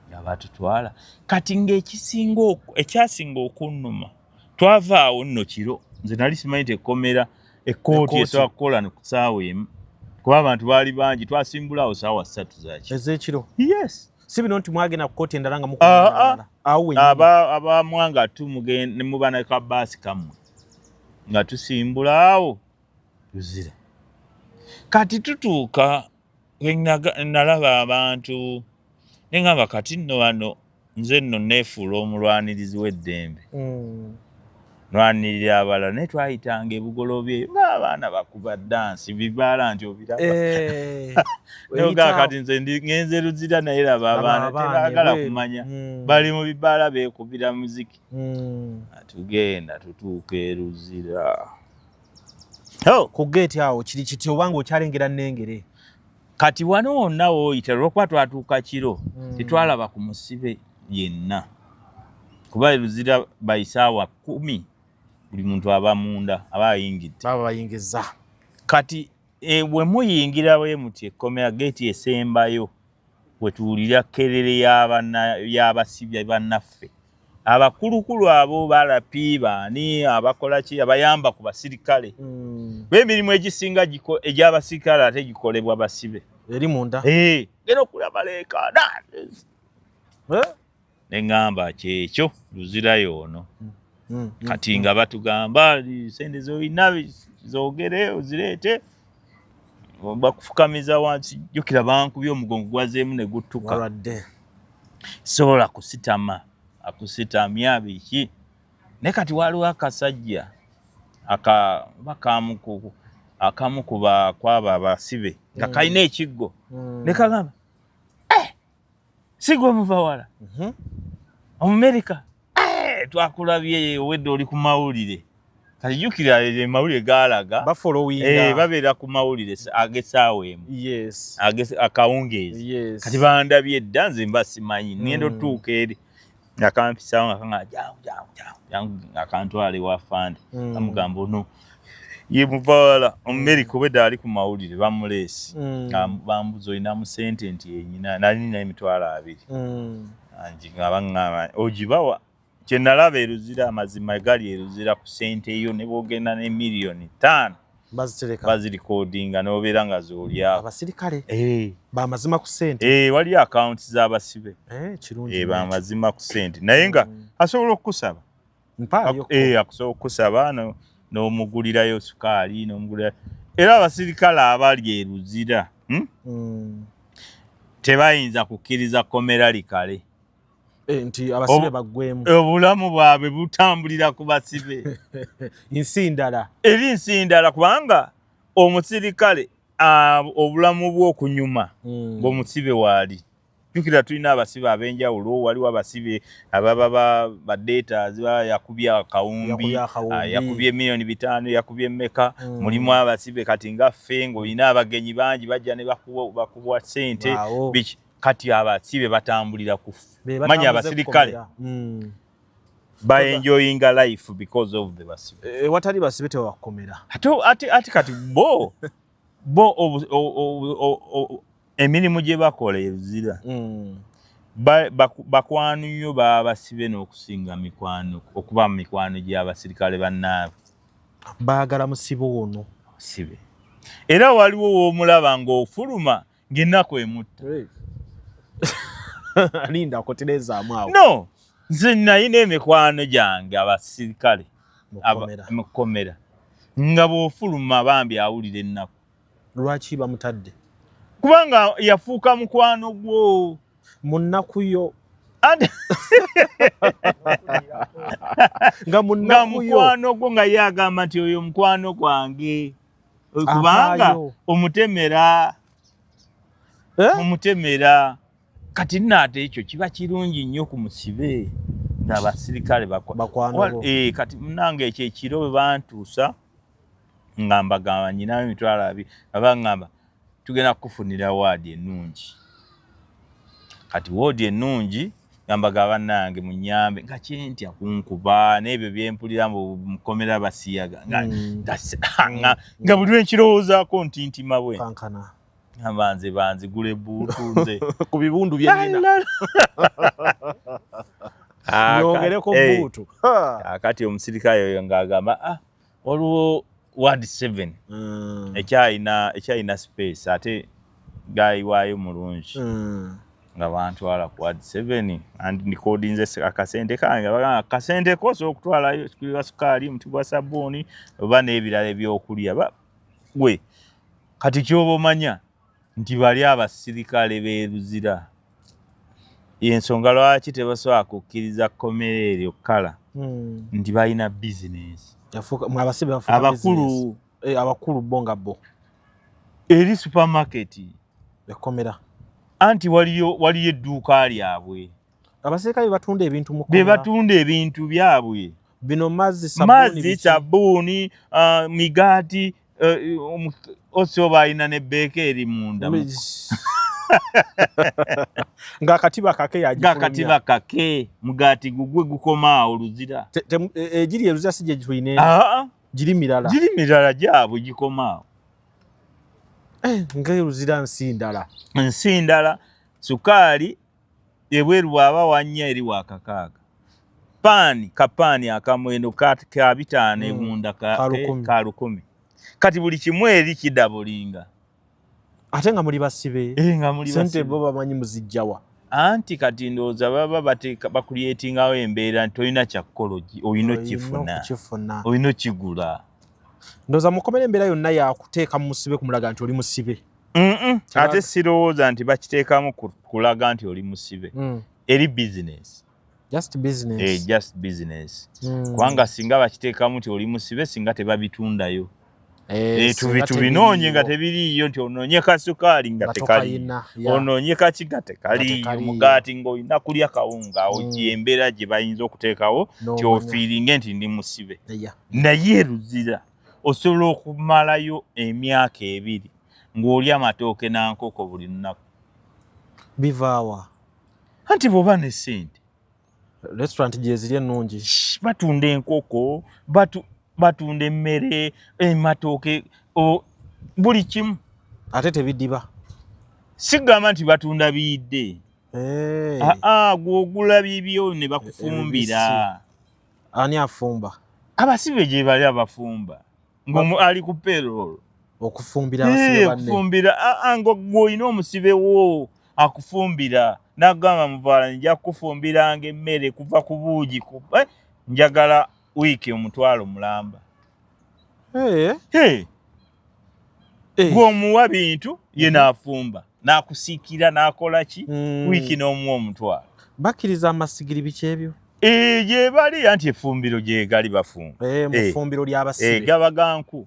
nga batutwala kati ekyasinga okunnuma twava awo nno kiro nze nali simanyi tekkomera ekkooti esobola kukola ku ssaawa emu kuba abantu baali bangi twasimbulawo ssaawa 3 zaki ez'ekiro yes si bino nti mwagenda ku kooti endala nga abamwanga ne muba ne kabaasi kammwe nga tusimbula awo tuzira kati tutuuka nalaba abantu neŋŋamba kati nno wano nze nno neefuula omulwanirizi w'eddembe nwanirira abalala naye twayitanga ebugolobye ng'abaana bakuba dansi bibaala nti obiraba kati nze ngenze ruzira naye laba abaana tebaagala kumanya bali mu bibaala beekubira muziki tugenda tutuuka eruzira ku geeti awo kiri kiti obanga okyalengera nnengere kati wano wonna wooyita olwokuba twatuuka kiro tetwalaba ku musibe yenna kuba eruzira bayisaawa 10 buli muntu aba munda aba ayingidde baba bayingiza kati bwe muyingira bwe muti ekkomera geeti esembayo bwe tuwulira kerere y'abasibya bannaffe abakulukulu abo balapi baani abakola ki abayamba ku basirikale b'emirimu egisinga egy'abasirikale ate gikolebwa basibe eri munda genda okulaba leekaana neŋŋamba kyekyo luzirayo ono kati nga batugamba sente z'olina zoogere ozireete bakufukamiza wansi jjukira bankubye omugongo gwazeemu ne guttuka sobola kusitama akusitamya biki naye kati waliwo akasajja akamu kwaba abasibe nga kalina ekiggo ne kagamba si gwe muva wala Omumerika twakulabye owedde oli ku mawulire kati jjukira mawulire gaalaga babeera ku mawulire ag'essaawa emu akawungeezi kati bandabye dda nze mba simanyi ngenda otuuka eri akampisawo nga kanga jangu akantwala ewa fandi amugamba ono ye muvaala Omumerika obwedde ali ku mawulire bamuleesi bambuza olinamu sente nti yenyina nalina emitwalo 2 nga baŋŋamba ogibawa kye nalaba eruzira amazima egali eruzira ku sente eyo ne bwogenda ne miliyoni 5 bazirikodinga n'obeera nga z'olyawo abasirikale bamazima ku sente waliyo akawunti z'abasibe bamazima ku sente naye nga asobola okukusaba akusobola okukusaba n'omugulirayo sukaali n'omugulira era abasirikale abali eruzira tebayinza kukkiriza kkomera likale nti abasibe baggwemu obulamu bwabwe butambulira ku basibe nsindala eri nsindala kubanga omusirikale obulamu bw'okunyuma ng'omusibe waali jukira tulina abasibe abenjawulo waliwo abasibe ababa ba data ziba yakubya akawumbi yakubye milioni 5 yakubye meka mulimu abasibe kati nga fengo ina abagenyi bangi bajja ne bakubwa sente biki kati abasibe batambulira ku manya abasirikale by enjoying a life because of the basibe watali basibe tewakomera ati kati bo emirimu gye bakola ezira bakwano nnyo basibe n'okusinga mikwano okuba mu mikwano gy'abasirikale bannaabwe baagala musibo ono sibe era waliwo w'omulaba ng'ofuluma ng'ennaku emutta linda akoterezaamu awo no nze nalina emikwano gyange abasirikale mukomera nga bw'ofuluma bambi awulira ennaku lwaki bamutadde kubanga yafuuka mukwano gwo munnaku yo nga mukwano gwo nga yagamba nti oyo mukwano gwange kubanga omutemera kati naate ekyo kiba kirungi nnyo ku musibe ng'abasirikale bakwano kati munange ekyo ekiro bwe bantuusa nga mbagamba nyinayo emitwalo 2 abangamba tugenda kufunira waadi ennungi kati waadi ennungi yambaga bannange munyambe nga kyentya kunkuba n'ebyo byempulira mukomera basiyaga nga buli lwenkirowoozaako ntintima bwe kankana banzigule buutu nze ku bibundu byenina nyongereko buutu kati omusirikale oyo ng'agamba waliwo ward 7 ekyalina space ate gayiwaayo mulungi nga bantwala ku ward 7 and ndikodinze akasente kange bagamba akasente kosa okutwalayo kiriwa sukaali muti gwa sabbuuni oba n'ebirala ebyokulya we kati kyoba omanya nti bali abasirikale beeruzira y'ensonga lwaki tebasobola kukkiriza kkomera eryo kkala nti balina bizinesi abakulu bonga bo eri supermarket ekomera anti waliyo edduuka lyabwe abasirikale batunda ebintu mu be batunda ebintu byabwe bino mazzi sabbuuni migaati osoba alina ne beeka eri munda ng'akatiba kake yagifulumya ng'akatiba kake mugaati gugwe gukomaawo luzira egiri eruzira si gye tuyina giri mirala gyabwe gikomaawo ng'eruzira nsi ndala sukaali ebweru bw'aba wannya eri wa 6 kapaani akamwendo ka 5 emunda ka 10 kati buli kimu eri kidabulinga ate nga muli basibe sente bo bamanyi muzijjawa anti kati ndowooza baba bakulyetingawo embeera nti olina kyakologi olina okifuna olina okigula ndowooza mukomera embeera yonna yakuteeka mu musibe kumulaga nti oli musibe ate sirowooza nti bakiteekamu kulaga nti oli musibe eri business just business kubanga singa bakiteekamu nti oli musibe singa tebabitundayo tubinoonye nga tebiriiyo nti onoonye kasukaali nga tekaliyo onoonye kaki nga tekaliyo mugaati ng'olina kulya kawunga embeera gye bayinza okuteekawo nti ofiiringe nti ndi musibe naye eruzira osobola okumalayo emyaka 2 ng'oli amatooke n'ankoko buli lunaku bivaawa anti bw'oba ne ssente restaurant gye ziri ennungi batunda enkoko batunda emmere ematooke buli kimu ate tebidiba sigamba nti batunda biyidde gw'ogula bibyo ne bakufumbira ani afumba abasibe gye bali abafumba ng'ali ku payroll okufumbira abasibe banne okufumbira ng'olina omusibe wo akufumbira n'agamba muvaala nja kufumbiranga emmere kuva ku buugi njagala wiiki omutwalo mulamba gw'omuwa bintu ye n'afumba n'akusiikira n'akola ki wiiki n'omuwa omutwalo bakkiriza amasigiri biki ebyo gye bali anti effumbiro gye gali bafumba mu ffumbiro ly'abasibe gaba ganku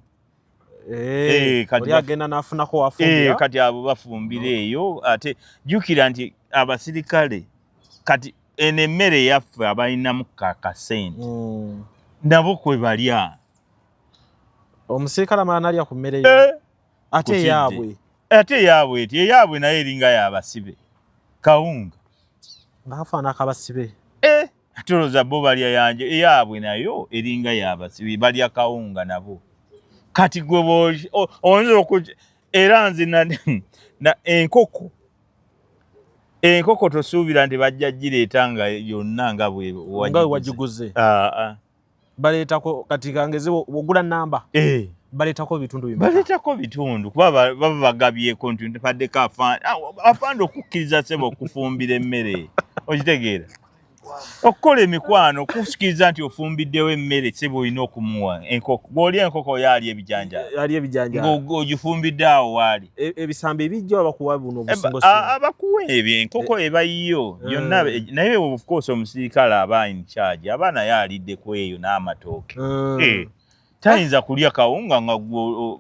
oli agenda n'afunako wafumbira kati abo bafumbira eyo ate jjukira nti abasirikale kati enemmere yaffe abalinamu kakasente nabo kwe balya omusirikale amala nalya ku mmere yo ate yaabwe eyaabwe naye eringa yabasibe kawunga ngaafaana akabasibe atoloza bo balya yanje eyaabwe nayo eringa yabasibe balya kawunga nabo kati gwe oyinza okuja era nze na enkoko tosuubira nti bajja gireeta nga yonna nga bwe wagiguze baleetako kati kangeze ogula namba baleetako bitundu kuba baba bagabyeko nti paddeko afande okukkiriza sebo okufumbira emmere okitegeera okukola emikwano okusikiriza nti ofumbiddewo emmere sebo olina okumuwa enkoko bw'olya enkoko yali ebijanja ogifumbidde awo waali ebisambi ebijja abakuwa buno abakuwa ebyo enkoko ebayiyo yonna naye of course omusirikale aba in charge aba naye alidde ku eyo n'amatooke tayinza kulya kawunga nga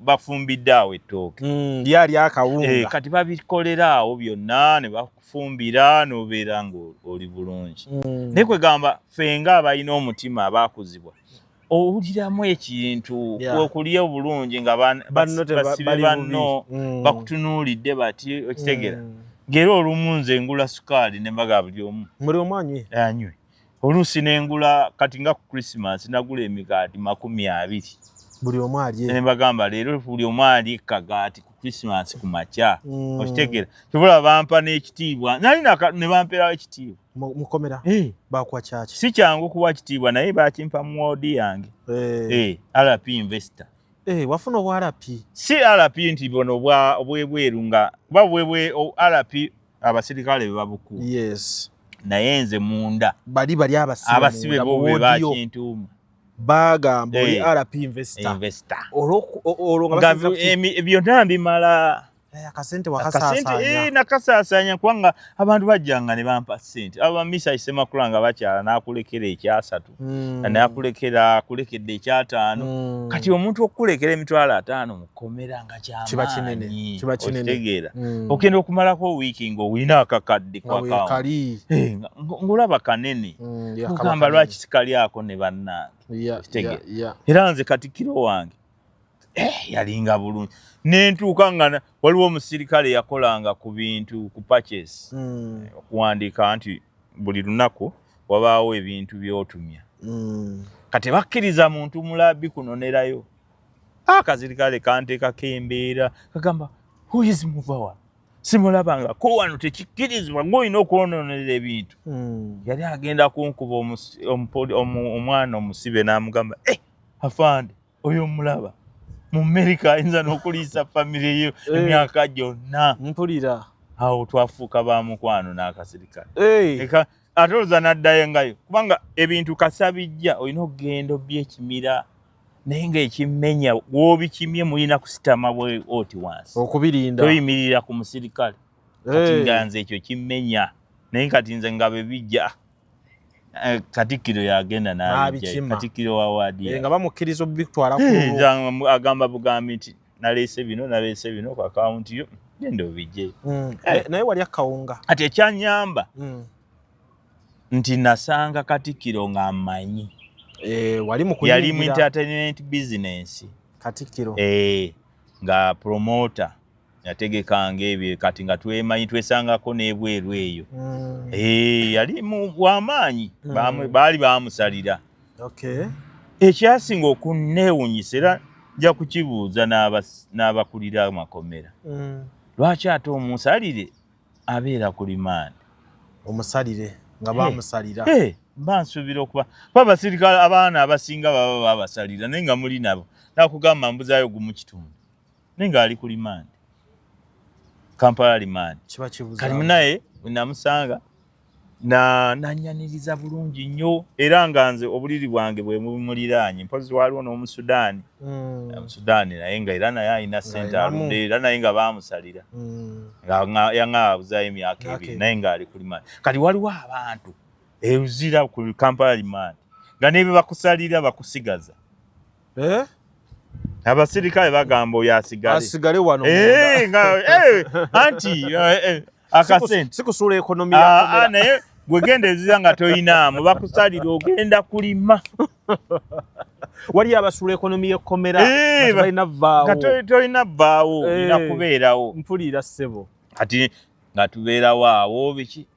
bafumbidde awo ettooke yali akawunga kati babikolera awo byonna ne bakufumbira n'obeera ng'oli bulungi naye kwegamba ffe nga abalina omutima abaakuzibwa owuliramu ekintu okulya obulungi nga basibe banno bakutunuulidde bati okitegera ng'era olumu nze ngula sukaali ne mbaga buli omu anywe oluusi nengula kati nga ku Christmas nagula emikaati 20 buli omu alye ne bagamba leero buli omu alye kagaati ku Christmas ku makya okitegera tubula bampa n'ekitiibwa nali ne bamperawo ekitiibwa mukomera bakuwa kyaki si kyangu kuwa kitiibwa naye bakimpa mu woodi yange RP investor wafuna obwa RP si RP nti bono obwebweru nga babwebwe RP abasirikale bebabuku yes naye nze munda bali abasibe bo be bakintuuma bagamba oli RP investor byonna mbimala akasente wakasaasanya nakasaasanya kubanga abantu bajjanga ne bampa ssente abamisa Semakula nga bakyala n'akulekera ekyasatu n'akulekedde ekyataano kati omuntu okukulekera emitwalo 5 mukomera nga kyamaanyi kiba kinene tegeera okenda okumalako wiiki ng'owulina akakadde kali ng'olaba kanene kugamba lwaki sikalyako ne bannange era nze Katikkiro wange yalinga bulungi nentuuka nga waliwo omusirikale yakolanga ku bintu ku purchase okuwandiika nti buli lunaku wabaawo ebintu by'otumya kati bakkiriza muntu mulabi kunonerayo akazirikale kanteekako embeera kagamba who is Muvawa simulabanga ko wano tekikkirizibwa ng'olina okwonoonera ebintu yali agenda kunkuba omwana omusibe n'amugamba afande oyo mulaba mu America ayinza n'okuliisa famire yo emyaka gyonna mpulira awo twafuuka ba mukwano n'akasirikale ate olowooza n'addayo ngayo kubanga ebintu kasabijja olina okugenda byekimira naye ng'ekimmenya w'obikimye mulina kusitama bwe oti wansi okubirinda toyimirira ku musirikale kati nga nze ekyo kimmenya naye kati nze nga bwe bijja Katikkiro yagenda n'abijja Katikkiro wa waadi nga bamukkiriza obitwala ku agamba bugambi nti naleese bino ku akawunti yo genda obijje naye wali akawunga ati ekyanyamba nti nasanga Katikkiro ng'amanyi yali mu entertainment business Katikkiro nga promoter yategekanga ebyo kati nga twemanyi twesangako n'ebweru eyo yali w'amaanyi baali bamusalira ekyasinga okuneewunyisa era nja kukibuuza n'abakulira amakomera lwaki ate omusalire abeera ku limande omusalire nga bamusalira bansuubira okuba abasirikale abaana abasinga baba babasalira naye nga muli nabo nakugamba mbuzaayo gumu kitundu naye ng'ali ku limande Kampala limande kalimu naye namusanga nanyaniriza bulungi nnyo era nga nze obuliri bwange bwe bumuliraanye mpozi waliwo n'omusudaani omusudaani naye nga era naye alina ssente aludde era naye nga baamusalira yaŋaabuzaayo emyaka 2 naye ng'ali ku limande kati waliwo abantu euzira ku Kampala limande nga n'ebyo bakusalira bakusigaza abasirikale bagamba oyo asigale wano anti akasente sikusula ekonomi ya komera naye gwegendezeza nga toyinaamu bakusalira ogenda kulima wali abasula ekonomi y'ekkomera balina vaawo nga tolina vaawo olina kubeerawo mpulira ssebo kati nga tubeerawo awo biki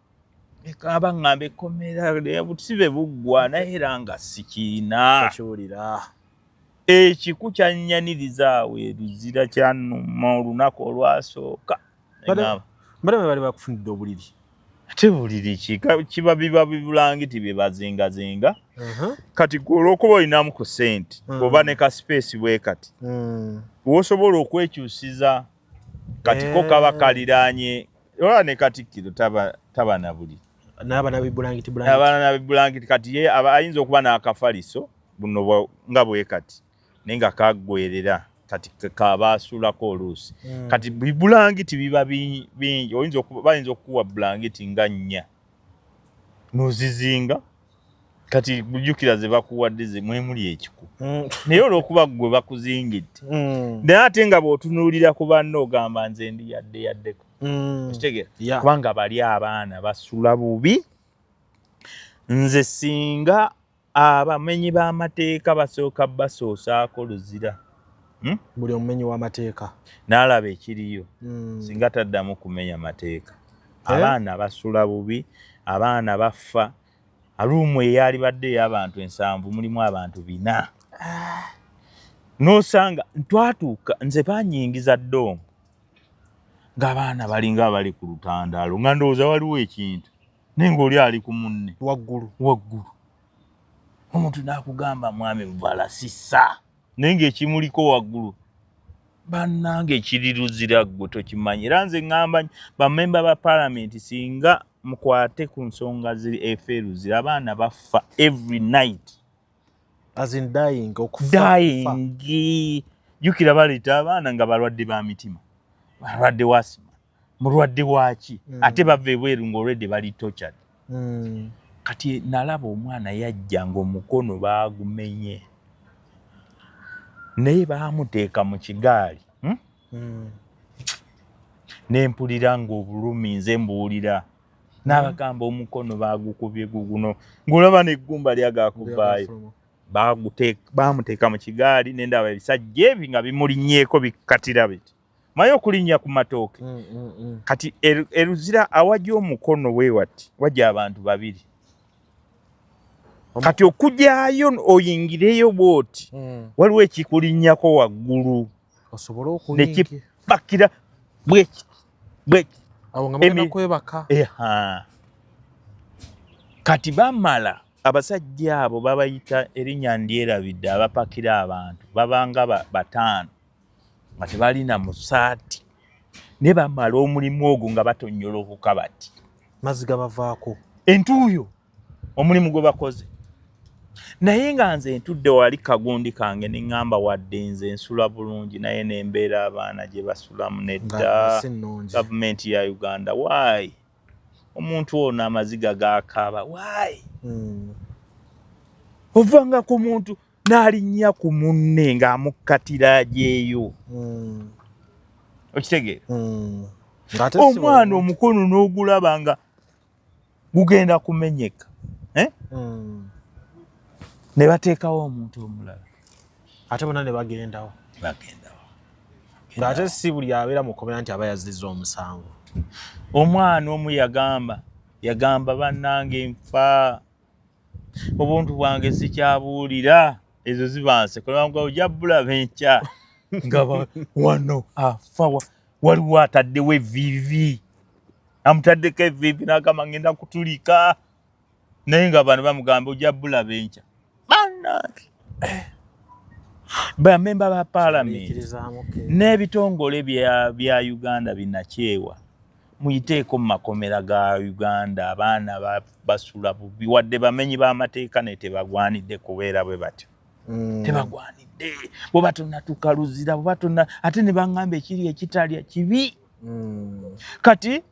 aba ŋŋamba ekkomera busibe buggwa naye era nga sikiina kiwulira ekiku kyannyaniriza awo eruzira kyannuma olunaku olwasooka mbadame bali bakufunidde obuliri ate buliri kiba biba bibulangiti bye bazingazinga kati olwokuba olinamu ku sente oba ne ka space bwe kati wosobola okwekyusiza kati ko kaba kaliraanye oba ne katikkiro taba na buliri n'abaana bibulangiti kati ye ayinza okuba n'akafaliso buno nga bwe kati naye nga kaggwerera kati kabasulako oluusi kati bibulangiti biba bingi bayinza okukuwa bulangiti nga 4 nozizinga kati bujjukira ze bakuwadde ze mwemuli ekiku naye olw'okuba gwe bakuzingidde naye ate nga bw'otunuulira ku banno ogamba nze ndi yaddeko kitegera kubanga bali abaana basula bubi nze singa abamenyi b'amateeka basooka basoosaako luzira buli omumenyi w'amateeka n'alaba ekiriyo singa taddamu kumenya mateeka abaana basula bubi abaana bafa aluumu eyali badde ey'abantu 7 mulimu abantu 4 n'osanga twatuuka nze banyingiza ddoomu ng'abaana balinga bali ku lutandaalo nga ndowooza waliwo ekintu naye ng'oli ali ku munne waggulu omuntu n'akugamba mwami buvala sissa naye ng'ekimuliko waggulu bannange ekiriruzira ggwe tokimanyi era nze ŋŋamba bamemba ba paalamenti singa mukwate ku nsonga ziri eferuzira abaana bafa every night as in dying jukira baleeta abaana nga balwadde ba mitima balwadde wasima mulwadde waki ate bava ebweru ng'olwedde bali tortured kati nalaba omwana yajja ng'omukono baagumenye naye baamuteeka mu kigaali nempulira ng'obulumi nze mbuwulira n'abagamba omukono baagukubye guguno ng'olaba n'eggumba lyagakuvaayo baamuteeka mu kigaali nendaba ebisajja ebi nga bimulinnyeeko bikatira biti maye okulinnya ku matooke kati eruzira awajja omukono weewati wajja abantu 2 kati okujjayo oyingireyo bwoti waliwo ekikulinnyako waggulu nekipakira bweki kati bamala abasajja abo babayita erinnya ndyerabidde abapakira abantu babanga 5 nga tebalina musaati ne bamala omulimu ogwo nga batonyolokoka bati mazzi gabavaako entuuyo omulimu gwe bakoze naye nga nze ntudde wali kagundi kange ne ŋŋamba wadde nze nsula bulungi naye nembeera abaana gye basulamu nedda gavumenti ya Uganda waayi omuntu ono amaziga gakaaba waayi ovanga ku muntu n'alinnya ku munne ng'amukkatira agyeyo okitegeera omwana omukono n'ogulaba nga gugenda kumenyeka ne bateekawo omuntu omulala ate bonna ne bagendawo ng'ate si buli abeera mu kkomera nti aba yazizza omusango omwana omu yagamba bannange nfa obuntu bwange sikyabuulira ezo zibanse kolanga ojja bulaba enkya nga wano afa waliwo ataddewo evviivi amutaddeko evviivi n'agamba ngenda kutulika naye nga bano bamugamba ojja bulaba enkya bannange bamemba ba paalamenti n'ebitongole bya Uganda binakyewa muyiteeko mu makomera ga Uganda abaana basula bubi wadde bamenyi b'amateeka ne tebagwanidde kubeera bwe batyo tebagwanidde bwe batonna tukaluzira bwe batonna ate ne baŋŋamba ekiri ekitalya kibi kati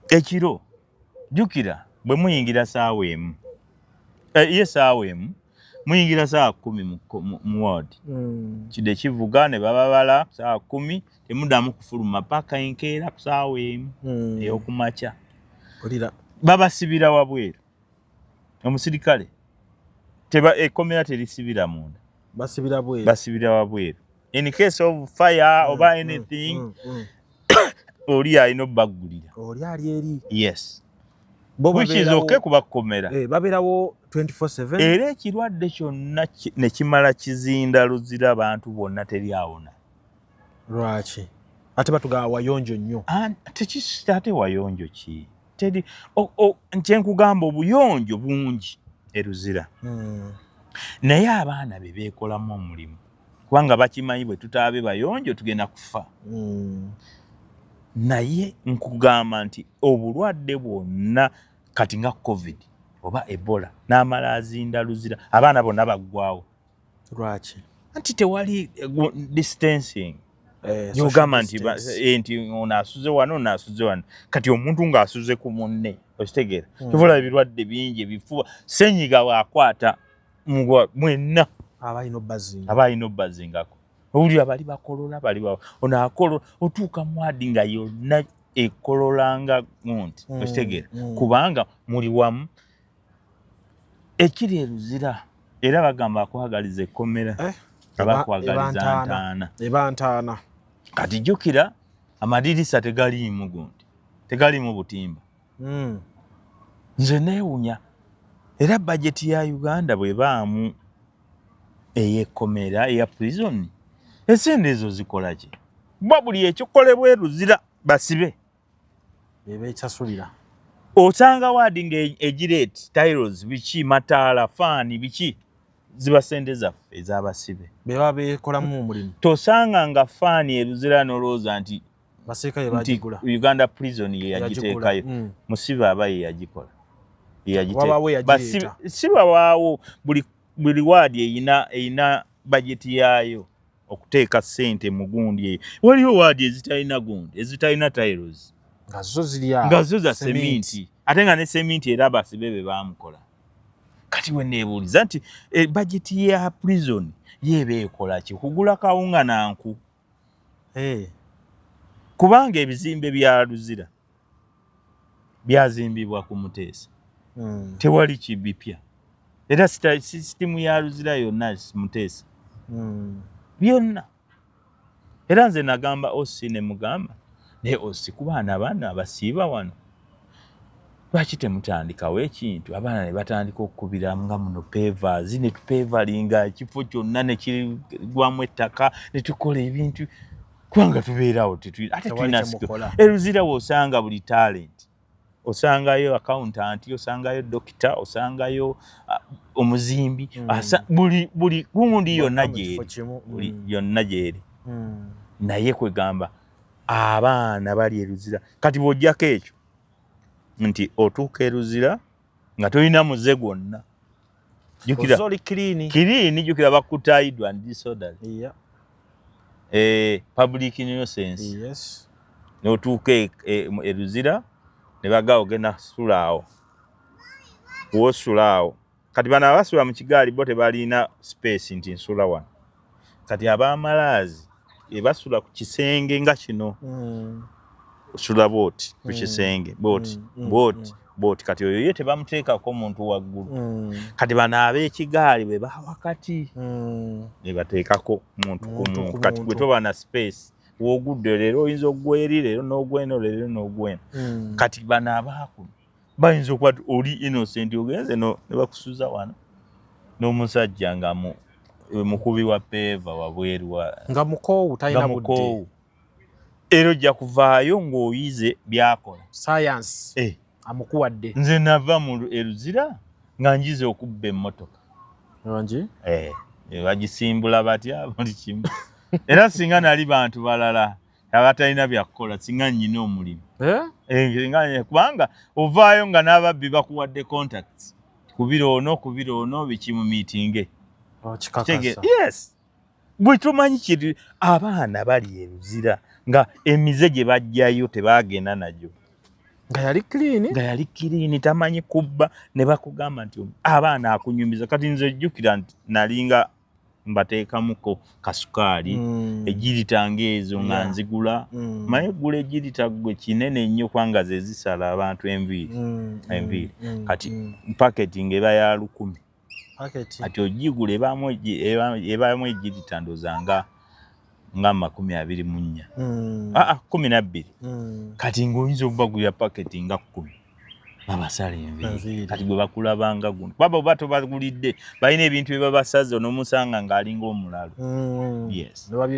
ekiro jjukira bwe muyingira saawa emu ye saawa emu muyingira saa 10 mu ward kide kivuga ne bababala saa 10 temudamu kufuluma paka enkeera kusaawa emu eyokumaca olira babasibira wabweru omusirikale teba ekomera terisibira munda basibira wabweru in case of fire oba anything oli alina obbagulira oli ali eri yes which is okay kubakomera baberawo 24/7 era ekirwadde kyonna ne kimala kizinda luzira abantu bonna teryawona lwaki ate batugaa wayonjo nnyo tekisate wayonjo ki teri nkyenkugamba obuyonjo bungi eruzira naye abaana be beekolamu omulimu kubanga bakimanyi bwe tutaabe bayonjo tugenda kufa naye nkugamba nti obulwadde bwonna kati nga covid oba ebola n'amala azinda luzira abaana bonna baggwawo lwaki anti tewali distancing yogamba nti ono asuze wano ono asuze wano kati omuntu ng'asuze ku munne okitegeera tuvula ebirwadde bingi ebifuba senyiga bw'akwata mwenna aba alina obbazingako owulira bali bakolola ono akolola otuuka mwadi nga yonna ekololanga nti okitegeera kubanga muli wamu ekiri eruzira era bagamba akwagaliza ekkomera abakwagaliza ntaana kati jjukira amadirisa tegaliimu gundi tegaliimu butimba nze neewunya era bajeti ya Uganda bwe baamu ey'ekkomera eya prison esente ezo zikola ki bwa buli ekikolebwa eruzira basibe ebekyasulira osanga waadi nga egireeti tiles biki mataala faani biki ziba sente zaffe ez'abasibe beba beekolamu omulimu tosanga nga faani eruzira n'olowooza nti basirikale bagigula Uganda prison ye yagiteekayo musibe aba ye yagikola siba waawo buli waadi eyina bajeti yaayo okuteeka ssente mu gundi eyo waliwo waadi ezitalina gundi ezitalina tiles nga zo za seminti ate nga ne seminti era abasibe be baamukola kati we neebuuliza nti bajeti ya prison yeeba ekola ki kugula kawunga nanku kubanga ebizimbe bya Luzira byazimbibwa ku Muteesa tewali kibipya era sisitimu ya Luzira yonna Muteesa byonna era nze nagamba osi ne mugamba naye osi ku baana bano abasiiba wano lwaki temutandikawo ekintu abaana ne batandika okukubira nga muno pevers ne tupevalinga ekifo kyonna ne kirigwamu ettaka ne tukola ebintu kubanga tubeerawo ate tulina eruzira wosanga buli talent osangayo accountant osangayo dokita osangayo omuzimbi buli gundi yonna gyeri naye kwegamba abaana bali eruzira kati bw'ojjako ekyo nti otuuka eruzira nga tolina muze gwonna kiriini jukira bakutayiddwa and disorderly public innocence n'otuuka eruzira ne bagaawo genda sulaawo wosulaawo kati bano abasula mu kigaali bo tebalina space nti nsula wano kati ab'amalaazi basula ku kisenge nga kino sula booti ku kisenge booti kati oyo ye tebamuteekako omuntu waggulu kati bano ab'ekigaali bwe bawakati ne bateekako muntu ku muntu kati gwe toba na space wogudde leero oyinza okugweri leero n'ogweno leero n'ogweno kati bano abaakuno bayinza okuba oli innocent ogenze ne bakusuza wano n'omusajja nga mukubi wa peeva wabweru nga mukoowu talina budde era ojja kuvaayo ng'oyize byakola science amukuwadde nze nava mu eruzira nga njize okubba emmotoka bagisimbula batya buli kimu era singa nali bantu balala abatalina byakukola singa nnyina omulimu kubanga ovaayo nga n'ababbi bakuwadde contacts kubira ono biki mu meeting yes bwe tumanyi kiri abaana bali eruzira nga emize gye bajjayo tebaagenda nagyo nga yali clean tamanyi kubba ne bakugamba nti abaana akunyumiza kati nze jjukira nti nalinga mbateekamuko kasukaali ejjirita ezo nga nzigula maye gula ejjirita gwe kinene nnyo kwanga ze zisala abantu enviiri kati paketing eba ya 10 ati ogigula ebamu ejjirita ndoza nga 24 12 kati ng'oyinza okubagulira paketing nga 10 babasala enviiri kati gwe bakulabanga guno baba oba tobagulidde balina ebintu bye babasaze n'omusanga ng'alinga omulalu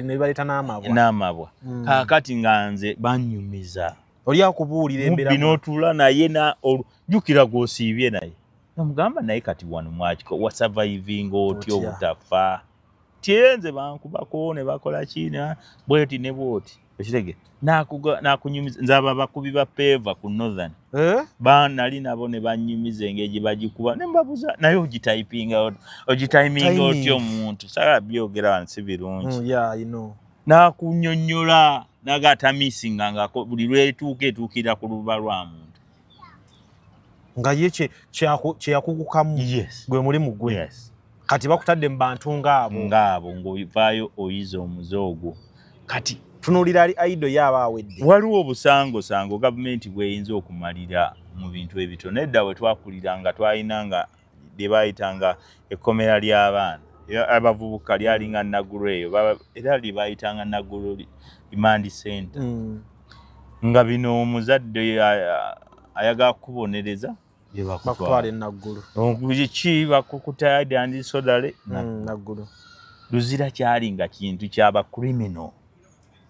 ne baleeta n'amabwa kaakati nga nze bannyumiza oli akubuulira embeera n'otuula naye jjukira gw'osiibye naye nomugamba naye kati wano mwakiko wasurvivinga otyo obutafa tyenze bankubako ne bakola kina bweti ne bwoti ekitege nakunyumiza nzaba bakubi ba peva ku northern nali nabo ne banyumiza engeri bagikuba ne mbabuza naye ogitypinga otyo omuntu sala byogera nsi birungi nakunyonnyola nagata missing nga buli lwetuukira ku luba lwa muntu nga ye kyeyakugukamu gwe mulimu gwe kati bakutadde mu bantu ng'abo ng'ovaayo oyiza omuzoogo kati tunuulira ali aido yaaba awedde waliwo obusangosango gavumenti bweyinza okumalira mu bintu ebitono edda bwe twakuliranga twalinanga bye baayitanga ekkomera ly'abaana abavubuka lyalinga Naguru eyo era lye baayitanga Naguru Remand Center nga bino omuzadde ayagala kukubonereza bakutwala Naguru ki bakukutayadi andi sodale Naguru Luzira kyali nga kintu kyaba criminal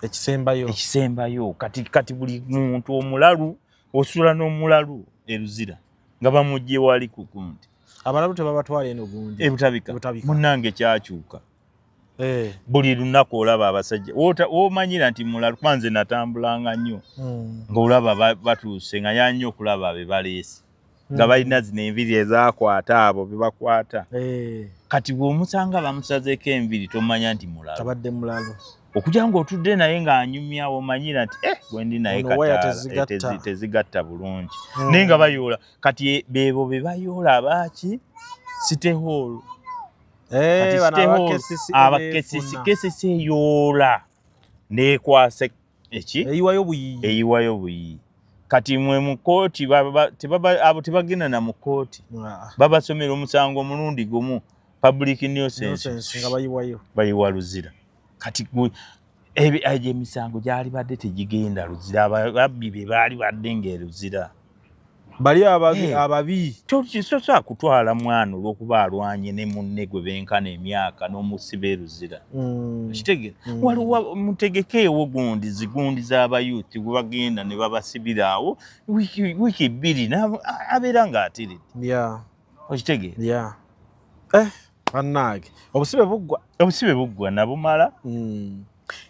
ekisembayo kati buli muntu omulalu osula n'omulalu Luzira nga bamujje wali kukunti abalalu tebabatwala eno gundi ebutabika munnange kyakyuka buli lunaku olaba abasajja womanyira nti mulalu kwanze natambulanga nnyo ng'olaba batuuse nga yannyo okulaba abe baleese nga balina zino enviri ezakwata abo bebakwata kati bw'omusanga bamusazeeko enviri tomanya nti mulalu abadde mulalu okugira ng'otudde naye ng'anyumya omanyira nti bwendi naye kataala tezigatta bulungi naye nga bayoola kati bebo be bayoola abaaki siteholo abakesisi eyoola neekwasa eyiwayo buyiyi kati mwe mu kooti abo tebagenda na mu kooti babasomera omusango omulundi gumu public nuisance nga bayiwa Luzira kati egyo emisango gyali badde tegigenda Luzira ababbi be baali badde ng'Eluzira bali ababi tokisosa kutwala mwana olw'okuba alwanye ne munne gwe benkana emyaka n'omusiba Luzira kitegera waliwo mutegekeewo zigundi z'abayuuti bwe bagenda ne babasibiraawo wiiki 2 abeera ng'ateredde okitegeera bannange obusibe buggwa nabumala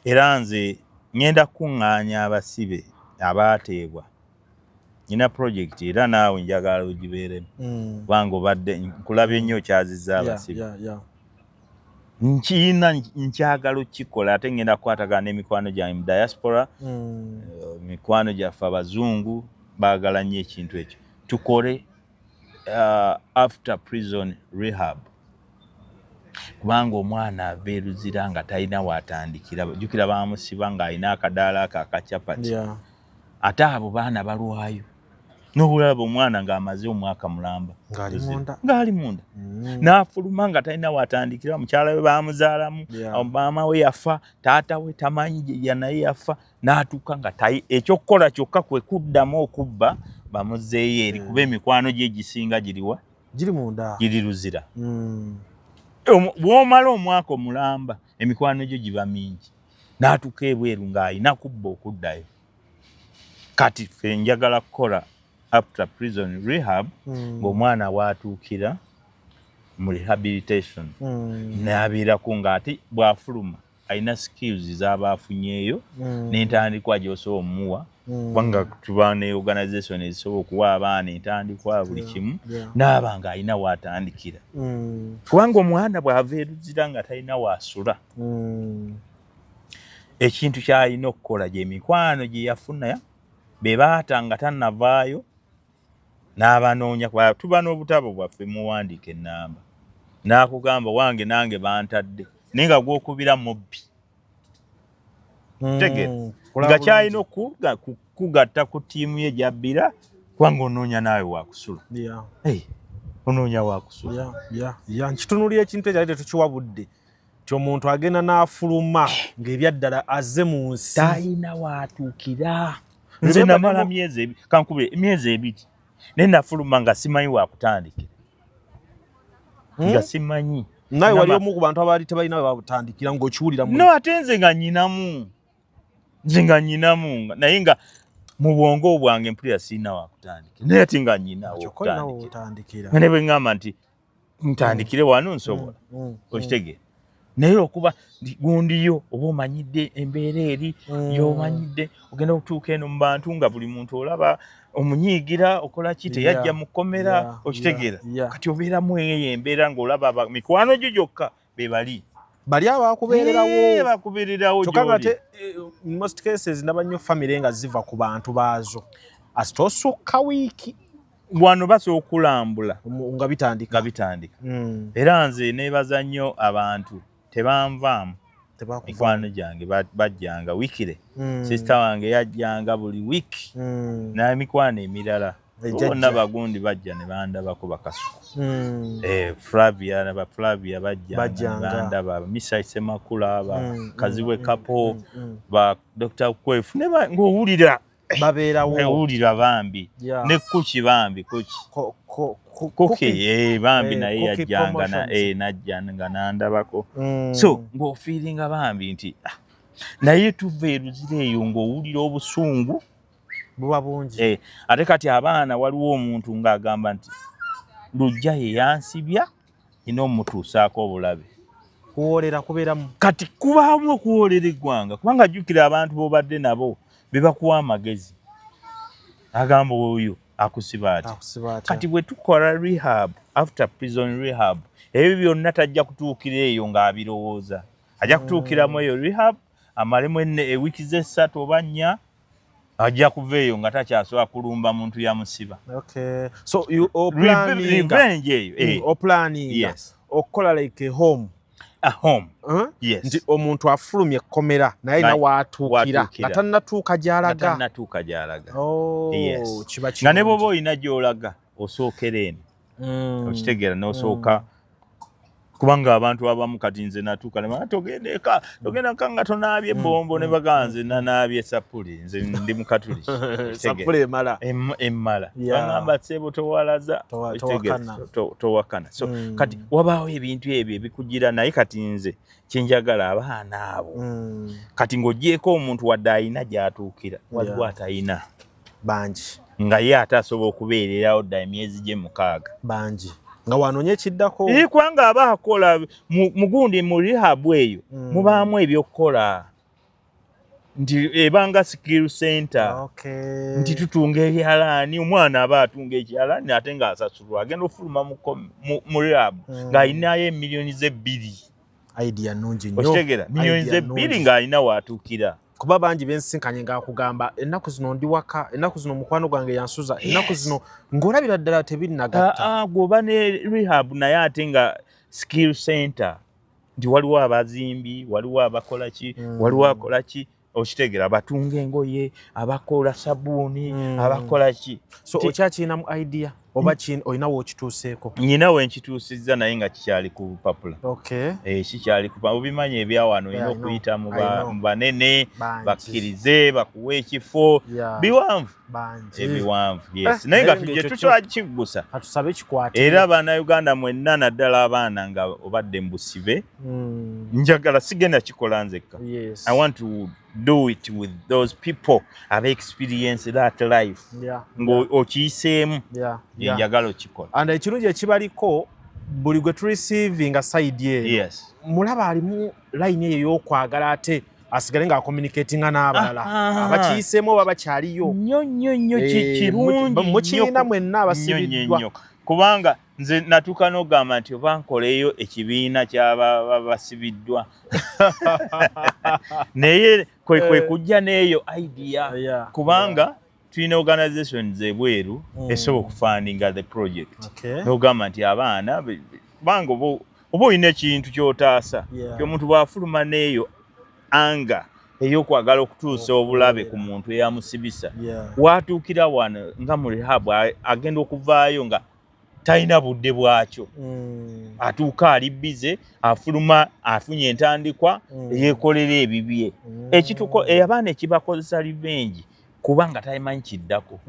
era nze ngenda kuŋŋaanya abasibe abaateebwa nina project era naawe njagala ogibeeremu kubanga obadde nkulabye nnyo kyazizza abasibe nkyagala okukikola ate ngenda kukwatagana n'emikwano gyange mu diaspora mikwano gyaffe abazungu baagala nnyo ekintu ekyo tukole after prison rehab kubanga omwana ava Luzira nga talina waatandikira jjukira baamusiba ng'alina akadaala ako akacapati ate abo baana balwayo n'obulaba omwana ng'amaze omwaka mulamba ng'ali munda n'afuluma nga talina waatandikira mukyala we baamuzaalamu maama we yafa taata we tamanyi naye yafa n'atuuka nga ekyokukola kyokka kwe kuddamu okubba bamuzzeeyo eri kuba emikwano gye gisinga giri Luzira bw'omala omwaka omulamba emikwano gyo giba mingi n'atuuka ebweru ng'alina kubba okuddayo kati ffe njagala kukola after prison rehab ng'omwana waatuukira mu rehabilitation n'abeerako ng'ate bw'afuluma alina skills z'aba afunyeeyo n'entandikwa gy'osobola omuwa kubanga tuba ne organisation ezisobola okuwa abaana entandikwa buli kimu n'aba ng'alina waatandikira kubanga omwana bw'ava Luzira nga talina waasula ekintu ky'alina okukola gy'emikwano gye yafuna be baatanga tannavaayo n'abanoonya kuba tuba n'obutabo bwaffe muwandiika ennamba n'akugamba wange nange bantadde naye nga gwokubira mubbi tegera nga kyalina okugatta ku ttiimu ye gyabbira kubanga onoonya naawe wakusula onoonya wakusula nkitunulira ekintu ekyali tetukiwa budde ti omuntu agenda n'afuluma ng'ebyaddala azze mu nsi talina waatuukira nze namala myezi ebiri naye nafuluma nga simanyi wakutandikira nga simanyi naye wali omu ku bantu abaali tebalina we bakutandikira ng'okiwulira no ate nze nga nyinamu naye nga mu bwongo bwange mpulira sirina wakutandikira naye ate nga nyina wokutandikira ne bwe ŋŋamba nti ntandikire wano nsobola okitegere naye okuba gundiyo oba omanyidde embeera eri y'omanyidde ogenda okutuuka eno mu bantu nga buli muntu olaba omunyiigira okola ki teyajja mu kkomera okitegeera kati obeeramu eyo embeera ng'olaba mikwano gyo gyokka be bali abakubeererawo kyokka nga te most cases ndaba nnyo famire nga ziva ku bantu baazo asita osukka wiiki wano basobola okulambula nga bitandika era nze neebaza nnyo abantu tebanvaamu mikwano gyange bajjanga wiikire sisita wange yajjanga buli wiiki naye mikwano emirala bonna bagundi bajja ne bandabako bakasuku Flavia bajjanga ne bandaba Misa Semakula Kaziwe Kapo ba Dr. Kwefu ng'owulira babeerawo owulira bambi ne kuki bambi kuki bambi naye yajjanga najjanga nandabako so ng'ofiiringa bambi nti naye tuva eruzira eyo ng'owulira obusungu buba bungi ate kati abaana waliwo omuntu ng'agamba nti lujja ye yansibya ina omutuusaako obulabe kuwoolera kubeeramu kati kubaamu okuwoolera eggwanga kubanga jjukira abantu b'obadde nabo be bakuwa amagezi agamba oyo akusiba ati kati bwe tukola rehab after prison rehab ebyo byonna tajja kutuukira eyo ng'abirowooza ajja kutuukiramu eyo rehab amalemu ewiiki ze 3 oba 4 ajja kuva eyo nga takyasobola kulumba muntu yamusiba so you planning okukola like a home yes nti omuntu afulumye ekkomera naye na waatuukira atannatuuka gy'alaga yes nga ne bw'oba olina gy'olaga osookera eno okitegeera n'osooka kubanga abantu abamu kati nze natuuka ne togenda nga tonaabye ebbombo ne baganze nanaabye sapuli nze ndi mukatuliki sapuli emmala bagamba sebo towalaza towakana so kati wabaawo ebintu ebyo ebikugira naye kati nze kyenjagala abaana abo kati ng'ogyeko omuntu wadde ayina gy'atuukira waliwo atayina bangi nga ye ate asobola okubeererawo dda emyezi gye 6 bangi nga wanoonye ekiddako kubanga aba akola mugundi mu rehab eyo mubaamu ebyokukola nti ebanga skill center nti tutunga ebyalaani omwana aba atunga ekyalaani ate ng'asasulwa agenda ofuluma mu rehab ng'alinayo emiliyoni ze 2 idea nnungi nnyo okitegera miliyoni ze 2 ng'alina waatuukira kuba bangi bensinkanye ng'akugamba ennaku zino ndi waka ennaku zino mukwano gwange yansuza ennaku zino ng'olabira ddala tebinnagatta gwoba ne rehab naye ate nga skill center nti waliwo abazimbi waliwo abakola ki waliwo akola ki okitegera abatunga engoye abakola sabbuuni abakola ki so okyakirinamu idea oba olinawo okituuseeko nyinawo enkituusizza naye nga kikyali ku bupapula kikyali obimanyi ebyawano olina okuyita mu banene bakkirize bakuwa ekifo biwanvu ebiwanvu naye nga tujje tukyakiggusa era bannayuganda mwenna naddala abaana nga obadde mu busibe njagala sigenda kikola nzekka I want to do it with those people have experienced that life ng'okiyiseemu njagala okikola and ekirungi ekibaliko buli gwe tureceivinga side eyo mulaba alimu line eyo y'okwagala ate asigale ng'akommunicatinga n'abalala abakiyiseemu oba bakyaliyo nnyo kirungi mukirina mwenna abasibiddwa kubanga nze natuuka n'ogamba nti oba nkoleyo ekibiina ky'abasibiddwa naye kwe kujja n'eyo idea kubanga tulina organizations ebweru esobola okufundinga the project. Okay. N'ogamba nti abaana banga oba olina ekintu ky'otaasa ky'omuntu bw'afuluma n'eyo anga ey'okwagala okutuusa obulabe ku muntu eyamusibisa watuukira wano nga mu rehab agenda okuvaayo nga talina budde bwakyo atuuka ali bize afuluma afunye entandikwa yeekolera ebibye ekituko abaana ekibakozesa revenge kubanga tayimanyi kiddako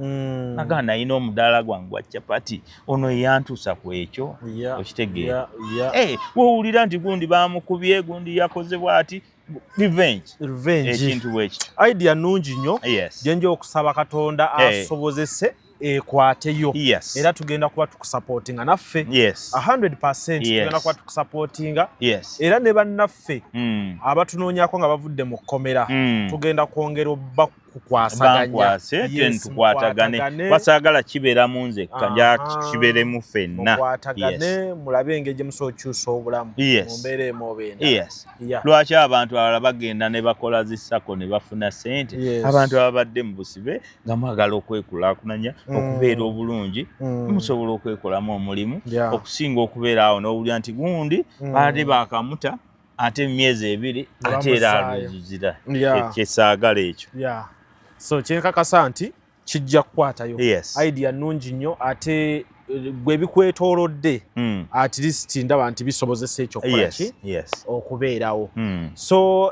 naga nalina omudaala gwange gwa chapati ono eyantuusa ku ekyo okitegeera wowulira nti gundi bamukubye gundi yakoze bwati revenge ekintu bwekito idea nnungi nnyo gyenja okusaba Katonda asobozese ekwateyo era tugenda kuba tukusupportinga naffe 100% tugenda kuba tukusupportinga era ne bannaffe abatunoonyako nga bavudde mu kkomera tugenda kwongera obba kukwasaganya tukwatagane basaagala kibeera mu nze kanja kibeere mu ffenna mukwatagane mulabe engeri gye musobola okukyusa obulamu mu mbeera emu oba endala lwaki abantu abalala bagenda ne bakola zissako ne bafuna ssente abantu ababadde mu busibe nga mwagala okwekulaakulanya okubeera obulungi musobola okwekolamu omulimu okusinga okubeera awo n'owulira nti gundi ate bakamuta ate emyezi 2 ate era aluzuzira kyesaagala ekyo so kyenkakasa nti kijja kukwatayo idea nnungi nnyo ate gwe bikwetoolodde at least ndaba nti bisobozesa ekyo kolaki okubeerawo so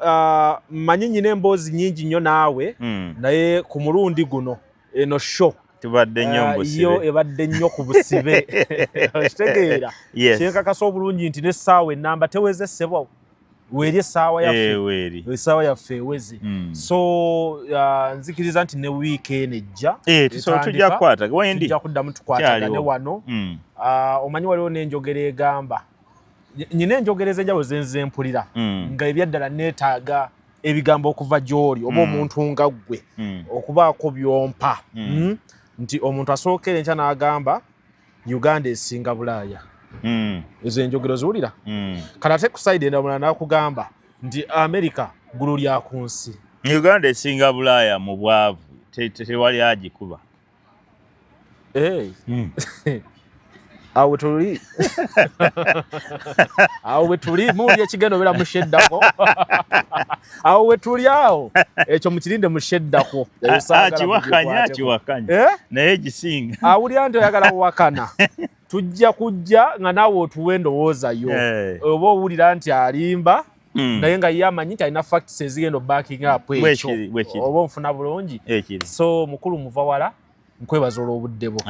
manyi nyina emboozi nnyingi nnyo naawe naye ku mulundi guno eno show tubadde nnyo mu busibe yo ebadde nnyo ku busibe okitegeera kyenkakasa obulungi nti n'essaawa ennamba tewezesebwa weeri essaawa yaffe essaawa yaffe eweze so nzikiriza nti ne wiikeeni ejja tujja kukwata wendi tujja kuddamu tukwatagane wano omanyi waliwo n'enjogera egamba nyina enjogera ez'enjawulo zenze mpulira nga ebyaddala neetaaga ebigambo okuva gy'oli oba omuntu nga ggwe okubaako byompa nti omuntu asookera enkya n'agamba Uganda esinga Bulaaya ezo enjogero ziwulira kale ate ku side enda mulala nakugamba nti America ggulu lya ku nsi Uganda esinga Bulaaya mu bwavu tewali agikuba awo tuli awo wetuli muwulira ekigendo beera musheddako awo wetuli awo ekyo mukirinde musheddako kiwakanya naye gisinga awulira nti oyagala kuwakana tujja kujja nga naawe otuwe endowoozayo oba owulira nti alimba naye nga ye amanyi nti alina facts ezigenda backing up ekyo oba onfuna bulungi so mukulu muva wala nkwebaza olw'obudde bwo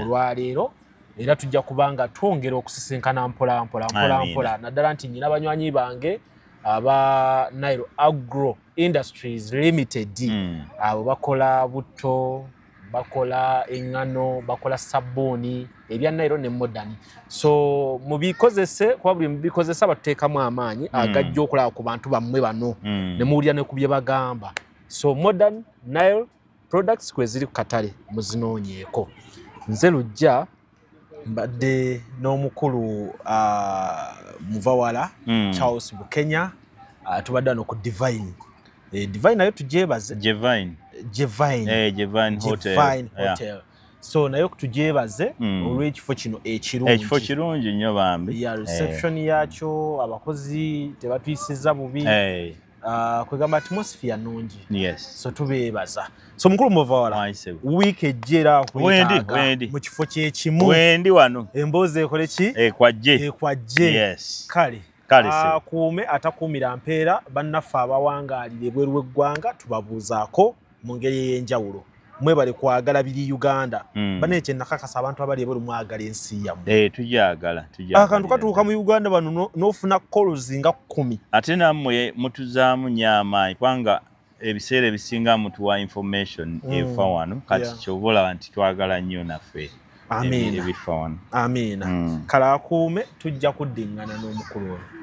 olwaleero era tujja kubanga twongera okusisinkana mpola naddala nti nyina banywanyi bange aba Nile Agro Industries Limited abo bakola butto bakola engano bakola sabuni ebya Nile ne modern so mubikozese kuba buli mubikozesa bateekamu amaanyi agajja okulaba ku bantu bammwe bano ne muwulira ne ku bye bagamba so modern Nile products kweziri ku katale muzinoonyeeko nze lujja mbadde n'omukulu muvawala Charles Bukenya tubadde wano ku Divine Divine nayo tugyebaze Jevine Hotel so nayo tugyebaze olw'ekifo kino kirungi nnyo bambi reception yakyo abakozi tebatuyisiza bubi kwegamba atmosphere nnungi so tubeebaza so mukulu muvawala wiiki ejjera kwetaaga mu kifo kyekimu wendi wano emboozi ekole ki ekwajje kale akuume atakuumira mpeera bannaffe abawangaalira ebweru w'eggwanga tubabuuzaako mu ngeri ey'enjawulo mwebale kwagala biri Uganda banekye nakakasa abantu abali ebweru mwagala ensi yammwe tujagala akantu katuuka mu Uganda bano n'ofuna calls nga 10 ate nammwe mutuzaamu nyama kubanga ebiseera ebisinga mutuwa information efa wano kati kyobola nti twagala nnyo naffe ebifa wano amiina kala akuume tujja kuddingana n'omukulu